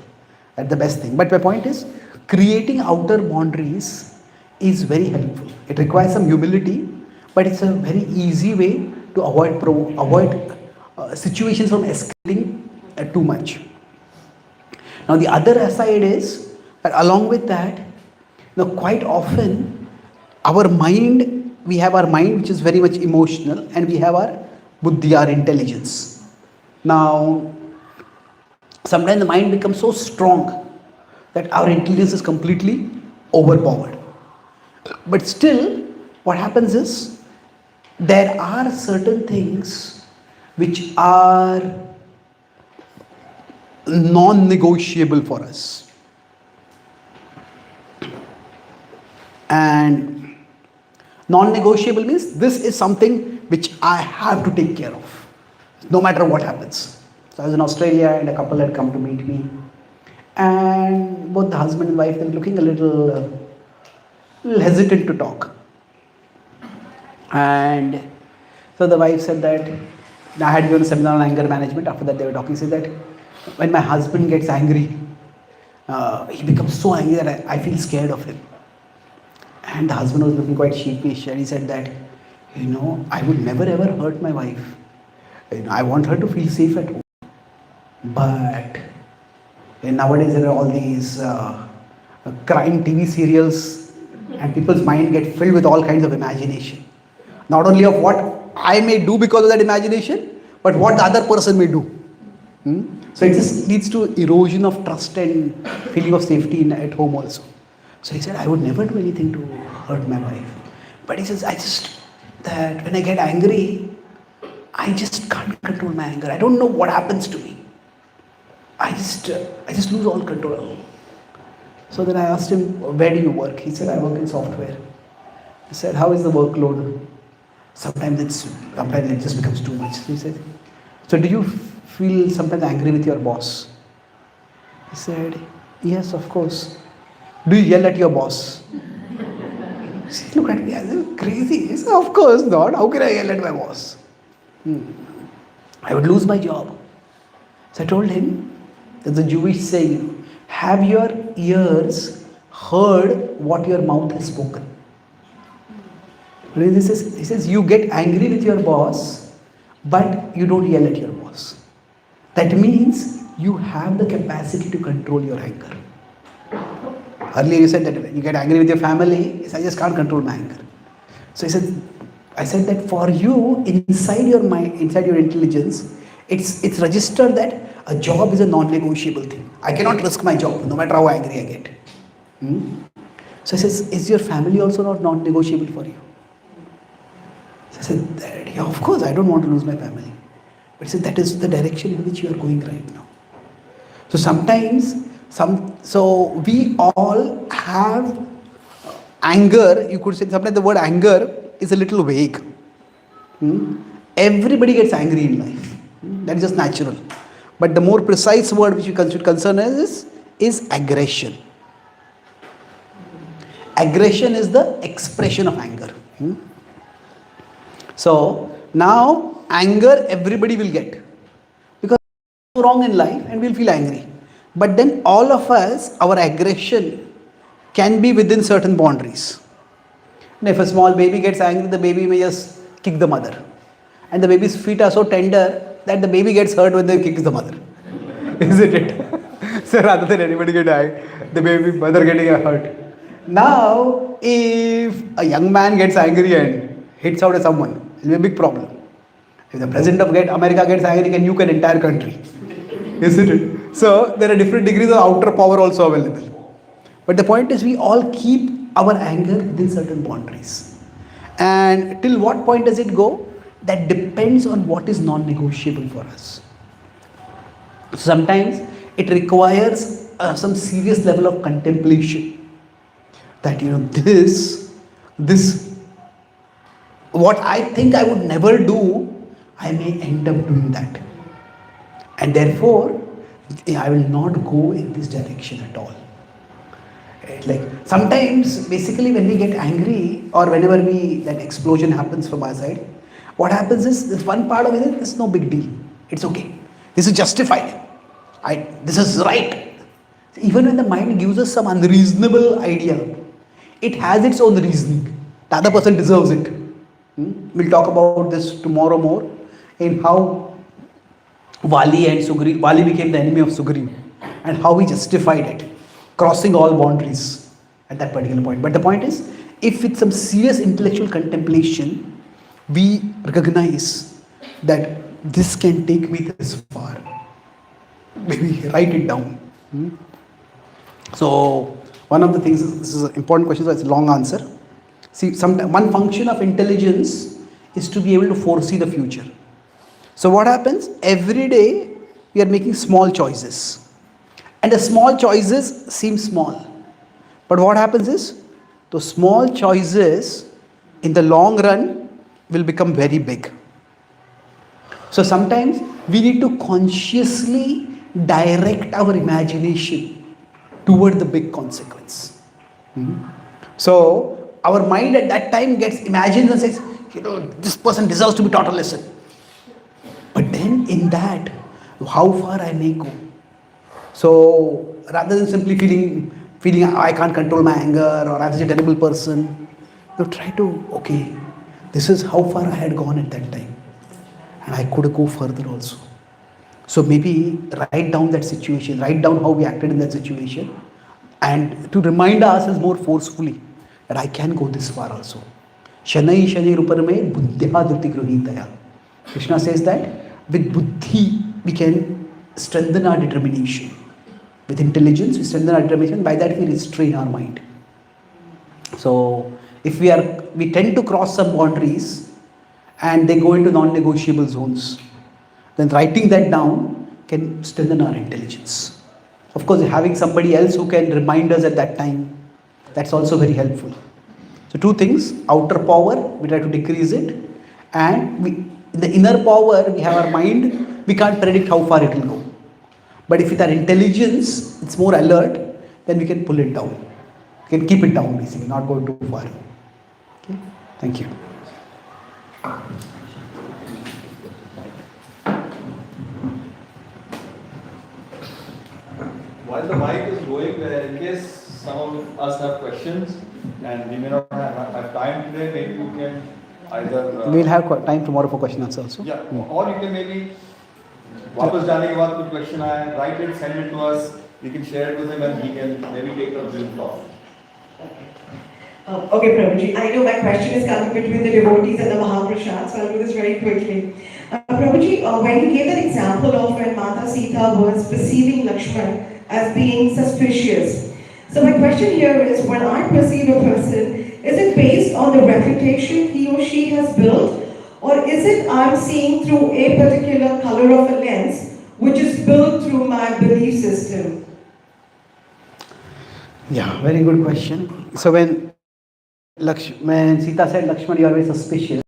That's the best thing. But my point is, creating outer boundaries is very helpful. It requires some humility, but it's a very easy way to avoid situations from escalating too much. Now the other side is that along with that, quite often we have our mind which is very much emotional, and we have our buddhi, our intelligence. Now sometimes the mind becomes so strong that our intelligence is completely overpowered. But still, what happens is, there are certain things which are non-negotiable for us. And non-negotiable means this is something which I have to take care of, no matter what happens. So I was in Australia and a couple had come to meet me. And both the husband and wife were looking a little hesitant to talk. And so the wife said that, I had given a seminar on anger management. After that they were talking, said that when my husband gets angry, he becomes so angry that I feel scared of him. And the husband was looking quite sheepish, and he said that, I would never ever hurt my wife. I want her to feel safe at home. But nowadays there are all these crime TV serials, and people's mind get filled with all kinds of imagination. Not only of what I may do because of that imagination, but what the other person may do. So it just leads to erosion of trust and feeling of safety at home also. So he said, I would never do anything to hurt my wife. But he says, that when I get angry, I just can't control my anger. I don't know what happens to me. I just lose all control. So then I asked him, where do you work? He said, I work in software. I said, how is the workload? Sometimes it just becomes too much. He said, so do you feel sometimes angry with your boss? He said, yes, of course. Do you yell at your boss? She looked at me, I said, crazy. He said, of course not. How can I yell at my boss? I would lose my job. So I told him, there's a Jewish saying, have your ears heard what your mouth has spoken? He says, you get angry with your boss, but you don't yell at your boss. That means you have the capacity to control your anger. Earlier you said that when you get angry with your family, he said, I just can't control my anger. So I said that for you, inside your mind, inside your intelligence, it's registered that a job is a non-negotiable thing. I cannot risk my job, no matter how angry I get. So he says, is your family also not non-negotiable for you? So I said, yeah, of course, I don't want to lose my family. But he said, that is the direction in which you are going right now. So sometimes, so we all have anger, you could say, sometimes the word anger is a little vague. Everybody gets angry in life. That is just natural. But the more precise word which we should concern is aggression. Aggression is the expression of anger. So now anger everybody will get. Because it's wrong in life and we'll feel angry. But then all of us, our aggression can be within certain boundaries. And if a small baby gets angry, the baby may just kick the mother. And the baby's feet are so tender that the baby gets hurt when they kick the mother. Isn't it? So rather than anybody get angry, the baby mother getting hurt. Now, if a young man gets angry and hits out at someone, it will be a big problem. If the president of America gets angry, can nuke an entire country. Isn't it? So there are different degrees of outer power also available. But the point is we all keep our anger within certain boundaries. And till what point does it go? That depends on what is non-negotiable for us. Sometimes it requires some serious level of contemplation. That this, what I think I would never do, I may end up doing that. And therefore, I will not go in this direction at all. Like sometimes, basically when we get angry or whenever that explosion happens from our side, what happens is, this one part of it is no big deal. It's okay. This is justified. This is right. Even when the mind gives us some unreasonable idea, it has its own reasoning. The other person deserves it. We'll talk about this tomorrow more, in how Vali became the enemy of Sugriv and how he justified it, crossing all boundaries at that particular point. But the point is, if with some serious intellectual contemplation, we recognize that this can take me this far. Maybe write it down. So, one of the things, this is an important question, so it's a long answer. See, one function of intelligence is to be able to foresee the future. So what happens? Every day we are making small choices. And the small choices seem small. But what happens is, those small choices in the long run will become very big. So sometimes we need to consciously direct our imagination toward the big consequence. So our mind at that time imagines and says, this person deserves to be taught a lesson. But then in that, how far I may go. So rather than simply feeling I can't control my anger or I'm such a terrible person, try to, this is how far I had gone at that time. And I could go further also. So maybe write down that situation, write down how we acted in that situation, and to remind ourselves more forcefully that I can go this far also. Shanai Shani Ruparame Buddhya Dhruti Gruhitaya. Krishna says that with buddhi we can strengthen our determination. With intelligence, we strengthen our determination. By that, we restrain our mind. So, if we tend to cross some boundaries and they go into non-negotiable zones, then writing that down can strengthen our intelligence. Of course, having somebody else who can remind us at that time, that's also very helpful. So, two things: outer power, we try to decrease it, and in the inner power, we have our mind. We can't predict how far it will go. But if with our intelligence, it's more alert, then we can pull it down. We can keep it down, basically, not go too far. Okay? Thank you. While the mic is going, in case some of us have questions and we may not have time today, maybe you can either. We'll have time tomorrow for question answer also. Yeah, or you can maybe. वापस जाने के बाद कुछ question आए, write it, send it to us. We can share it with him and he can maybe take a Zoom talk. Okay, Prabhuji, I know my question is coming between the devotees and the Mahaprasad, so I'll do this very quickly. Prabhuji, when you gave that example of when Mata Sita was perceiving Lakshman as being suspicious, so my question here is, when I perceive a person, is it based on the reputation he or she has built? Or is it I'm seeing through a particular color of a lens which is built through my belief system? Yeah, very good question. So when Sita said, Lakshman, you are very suspicious.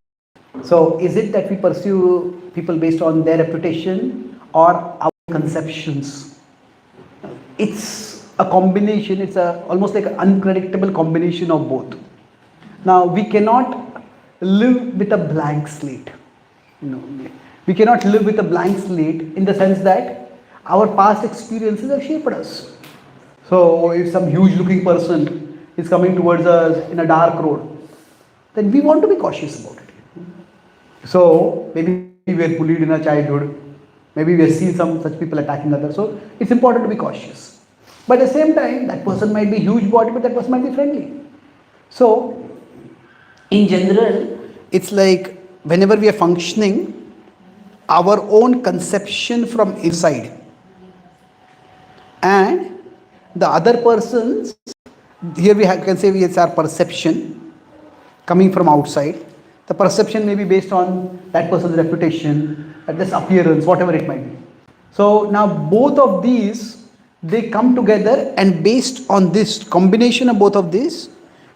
So is it that we pursue people based on their reputation or our conceptions? It's a combination, it's almost like an unpredictable combination of both. Now we cannot live with a blank slate. We cannot live with a blank slate in the sense that our past experiences have shaped us. So if some huge looking person is coming towards us in a dark road, then we want to be cautious about it. So maybe we were bullied in our childhood, maybe we have seen some such people attacking others, so it's important to be cautious. But at the same time, that person might be huge body, but that person might be friendly. So in general, it's like whenever we are functioning, our own conception from inside and the other person's, here we can say it's our perception coming from outside. The perception may be based on that person's reputation, this appearance, whatever it might be. So now both of these, they come together, and based on this combination of both of these,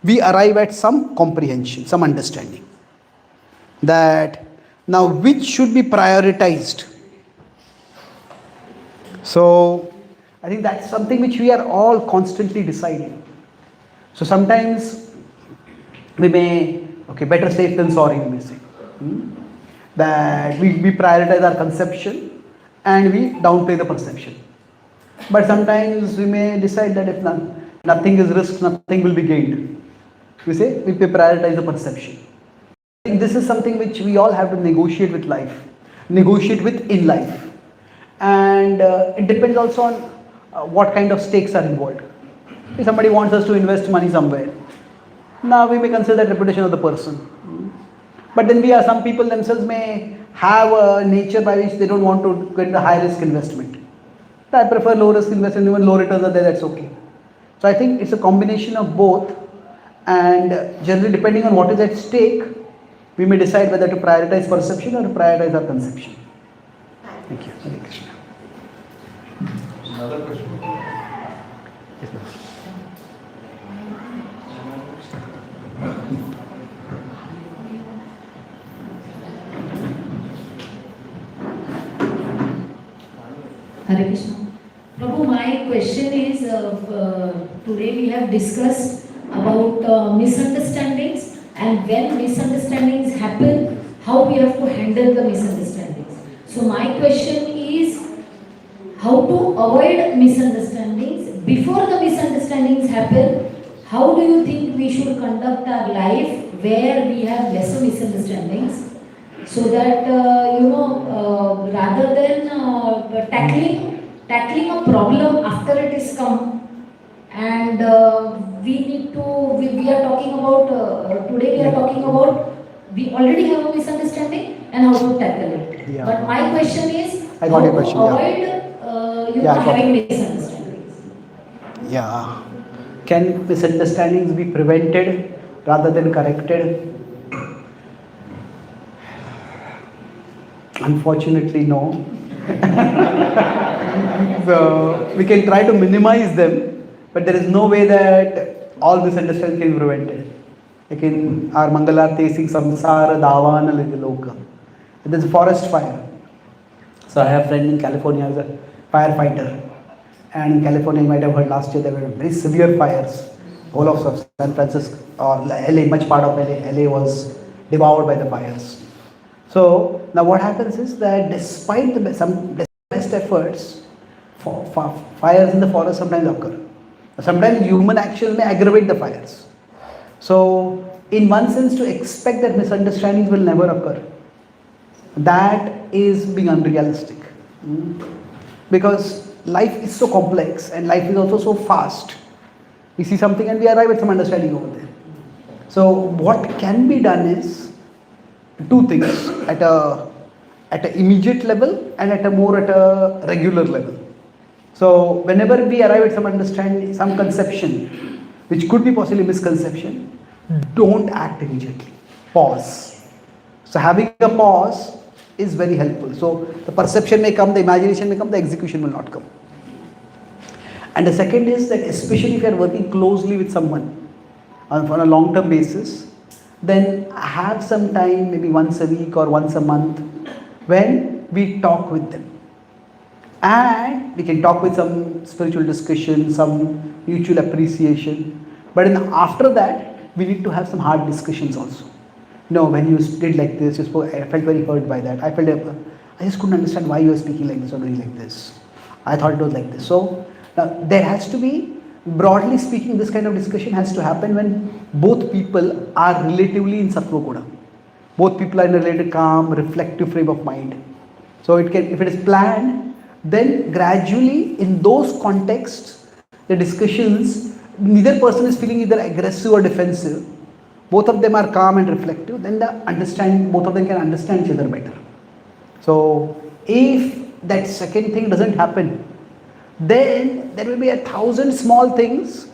we arrive at some comprehension, some understanding that now which should be prioritized. So I think that's something which we are all constantly deciding. So sometimes we may, better safe than sorry, we may say. That we prioritize our conception and we downplay the perception. But sometimes we may decide that if nothing is risked, nothing will be gained. We say we prioritize the perception. I think this is something which we all have to negotiate with life, negotiate with in life. And it depends also on what kind of stakes are involved. If somebody wants us to invest money somewhere, now we may consider the reputation of the person. But then some people themselves may have a nature by which they don't want to get the high risk investment. I prefer low risk investment, even low returns are there, that's okay. So I think it's a combination of both, and generally depending on what is at stake, we may decide whether to prioritize perception or to prioritize our conception. Thank you. Hare Krishna. Another question? Yes, ma'am. Hare Krishna. Prabhu, my question is, today we have discussed about misunderstandings, and when misunderstandings happen, how we have to handle the misunderstandings. So my question is, how to avoid misunderstandings. Before the misunderstandings happen, how do you think we should conduct our life where we have lesser misunderstandings? So that, rather than tackling a problem after it is come, and we are talking about, today we are talking about, we already have a misunderstanding and how to tackle it. Yeah. But my question is, I got your question, avoid you Yeah, are I got having it. misunderstandings. Yeah. Can misunderstandings be prevented rather than corrected? Unfortunately, no. So we can try to minimize them, but there is no way that all misunderstandings can be prevented. Like in our Mangalarti sing Samsara Davana Loka. There's a forest fire. So I have a friend in California who's a firefighter. And in California, you might have heard last year there were very severe fires. Whole of San Francisco or LA, much part of LA, LA was devoured by the fires. So now what happens is that despite some best efforts, fires in the forest sometimes occur. Sometimes human action may aggravate the fires. So in one sense, to expect that misunderstandings will never occur, that is being unrealistic. Because life is so complex and life is also so fast. We see something and we arrive at some understanding over there. So what can be done is two things at an immediate level and at a regular level. So whenever we arrive at some understanding, some conception, which could be possibly misconception, don't act immediately. Pause. So having a pause is very helpful. So the perception may come, the imagination may come, the execution will not come. And the second is that especially if you are working closely with someone on a long-term basis, then have some time, maybe once a week or once a month, when we talk with them. And we can talk with some spiritual discussion, some mutual appreciation. But after that, we need to have some hard discussions also. No, when you did like this, you spoke, I felt very hurt by that. I just couldn't understand why you were speaking like this or doing like this. I thought it was like this. So now there has to be, broadly speaking, this kind of discussion has to happen when both people are relatively in sattva guna. Both people are in a related calm, reflective frame of mind. So it can, if it is planned, then gradually in those contexts, the discussions, neither person is feeling either aggressive or defensive. Both of them are calm and reflective, then the understanding, both of them can understand each other better. So if that second thing doesn't happen, then there will be 1,000 small things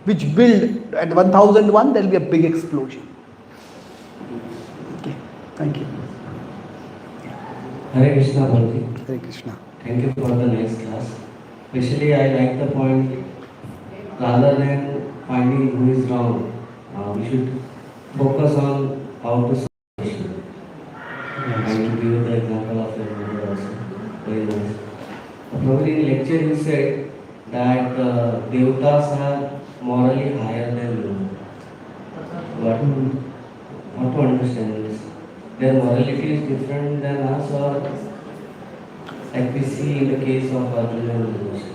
which build. At 1001 there will be a big explosion. Okay, thank you. Hare Krishna Bharti. Hare Krishna. Thank you for the nice class. Especially I like the point, rather than finding who is wrong, we should focus on how to solve the issue. And to give the example of your mother also. Very nice. Probably in lecture you said that devatas are morally higher than human. But how to understand this? Their morality is different than us, or like we see in the case of Arjuna and Krishna.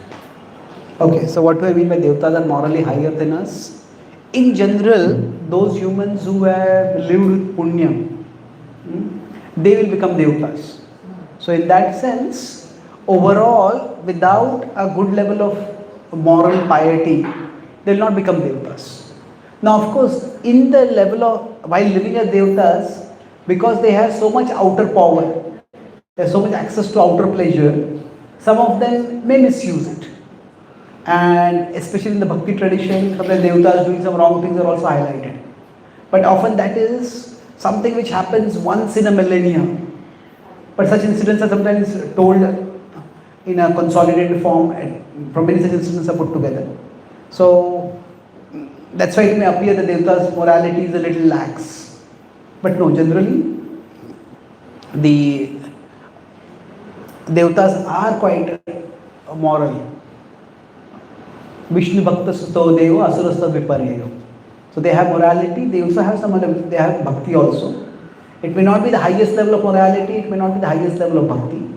Okay, so what do I mean by devatas are morally higher than us? In general, those humans who have lived with punya, they will become devatas. So in that sense, overall, without a good level of moral piety, they will not become devatas. Now of course, in the level of, while living as devatas, because they have so much outer power, they have so much access to outer pleasure, some of them may misuse it. And especially in the bhakti tradition, sometimes devatas doing some wrong things are also highlighted. But often that is something which happens once in a millennium. But such incidents are sometimes told in a consolidated form, and from many such incidents are put together. So that's why it may appear that devatas' morality is a little lax. But no, generally the devatas are quite moral. Vishnu Bhakta Suto Deva Asurasta Viparyayo. So they have morality, they also have some other, they have bhakti also. It may not be the highest level of morality, it may not be the highest level of bhakti,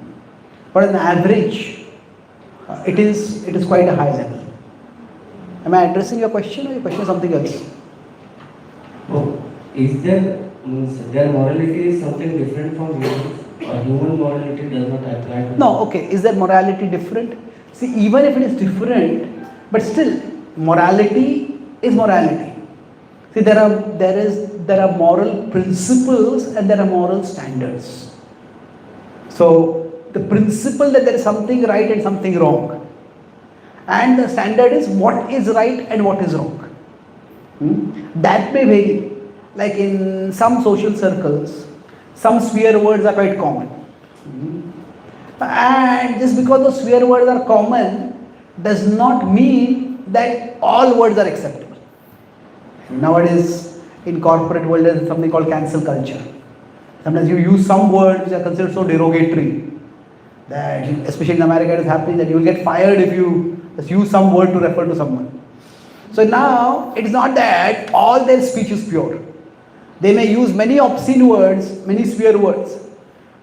but on average, it is quite a high level. Am I addressing your question, or your question is something else? Oh, is there, their morality is something different from humans, or human morality does not apply to No, okay, is that morality different? See, even if it is different, but still, morality is morality. See, there are moral principles and there are moral standards. So the principle that there is something right and something wrong and the standard is what is right and what is wrong. That may vary. Like in some social circles, some swear words are quite common. And just because those swear words are common does not mean that all words are acceptable. Nowadays, in corporate world, there is something called cancel culture. Sometimes you use some words which are considered so derogatory that, especially in America, it is happening that you will get fired if you just use some word to refer to someone. So now, it is not that all their speech is pure. They may use many obscene words, many swear words.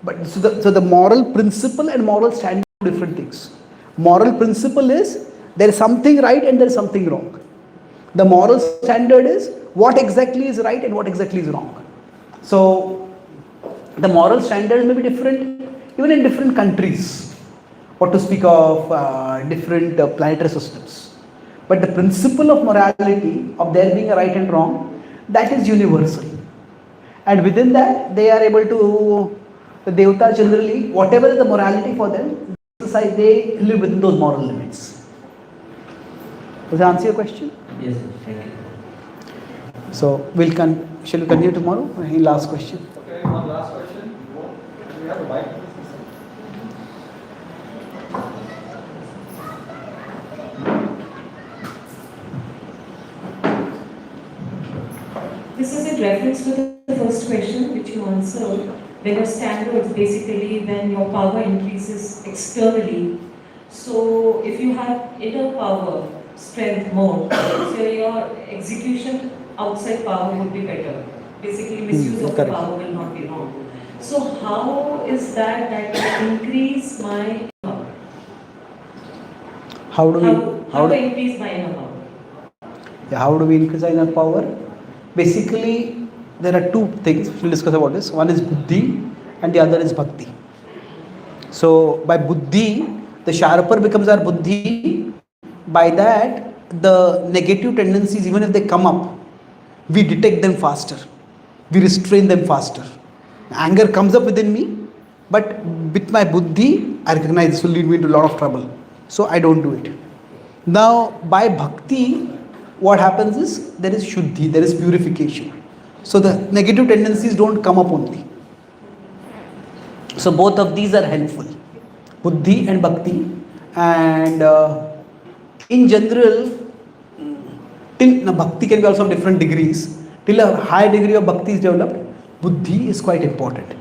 But so the moral principle and moral standard are different things. Moral principle is there is something right and there is something wrong. The moral standard is what exactly is right and what exactly is wrong. So the moral standards may be different even in different countries, what to speak of different planetary systems. But the principle of morality, of there being a right and wrong, that is universal. And within that, they are able to, the Devatas generally, whatever is the morality for them, they live within those moral limits. Does that answer your question? Yes, sir. Thank you. So, shall we continue tomorrow? Any last question? Okay, one last question. Do we have a mic? This is in reference to the first question which you answered. There are standards basically when your power increases externally. So if you have inner power, strength more, so your execution outside power would be better. Basically misuse of the power will not be wrong. So how is that will increase my power? How do to increase my inner power? Yeah, how do we increase our inner power? Basically, there are two things we'll discuss about this. One is buddhi and the other is bhakti. So by buddhi, the sharper becomes our buddhi. By that, the negative tendencies, even if they come up, we detect them faster. We restrain them faster. Anger comes up within me, but with my buddhi, I recognize this will lead me into a lot of trouble. So I don't do it. Now, by bhakti, what happens is there is shuddhi, there is purification. So the negative tendencies don't come up only. So both of these are helpful, buddhi and bhakti. And in general, till bhakti can be also of different degrees. Till a high degree of bhakti is developed, buddhi is quite important.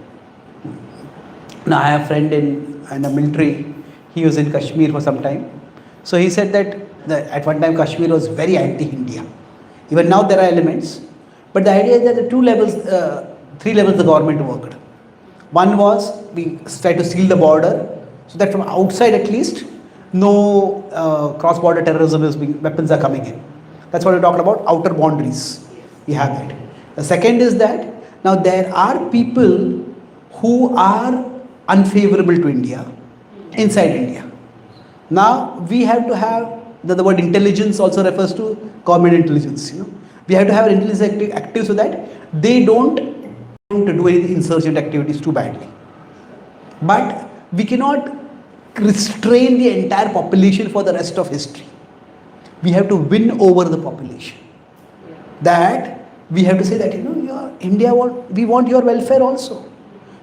Now I have a friend in the military. He was in Kashmir for some time. So he said that at one time Kashmir was very anti-India. Even now there are elements. But the idea is that the 3 levels the government worked. One was we tried to seal the border so that from outside at least no cross-border terrorism is weapons are coming in. That's what we talked about, outer boundaries. We have that. The second is that now there are people who are unfavorable to India inside India. Now we have to have the word intelligence also refers to government intelligence. We have to have intelligence active so that they don't do any insurgent activities too badly. But we cannot restrain the entire population for the rest of history. We have to win over the population. That we have to say that India we want your welfare also.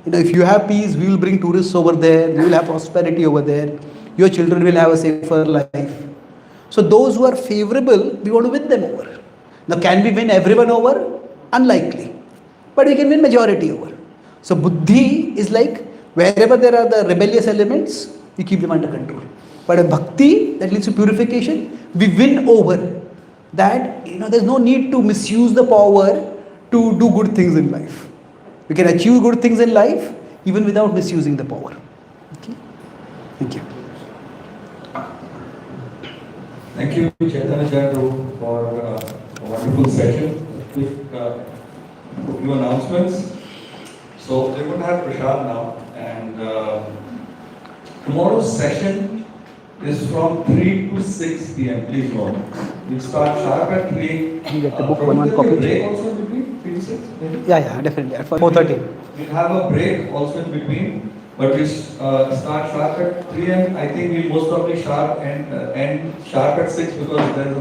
If you have peace, we will bring tourists over there. We will have prosperity over there. Your children will have a safer life. So those who are favorable, we want to win them over. Now can we win everyone over? Unlikely. But we can win majority over. So buddhi is like wherever there are the rebellious elements, we keep them under control. But a bhakti that leads to purification, we win over. That there's no need to misuse the power to do good things in life. We can achieve good things in life even without misusing the power. Okay? Thank you. Thank you, Chaitanya Charan, for a wonderful session. Quick few announcements. So we're going to have Prashad now, and tomorrow's session is from 3 to 6 p.m. Please note. We'll start sharp at 3. You get the book, one copy. Break also in between, 3 to 6 maybe? Yeah, definitely. At 4:30. We'll have a break also in between. but we start sharp at 3 and I think we'll most probably sharp and end sharp at 6 because there's a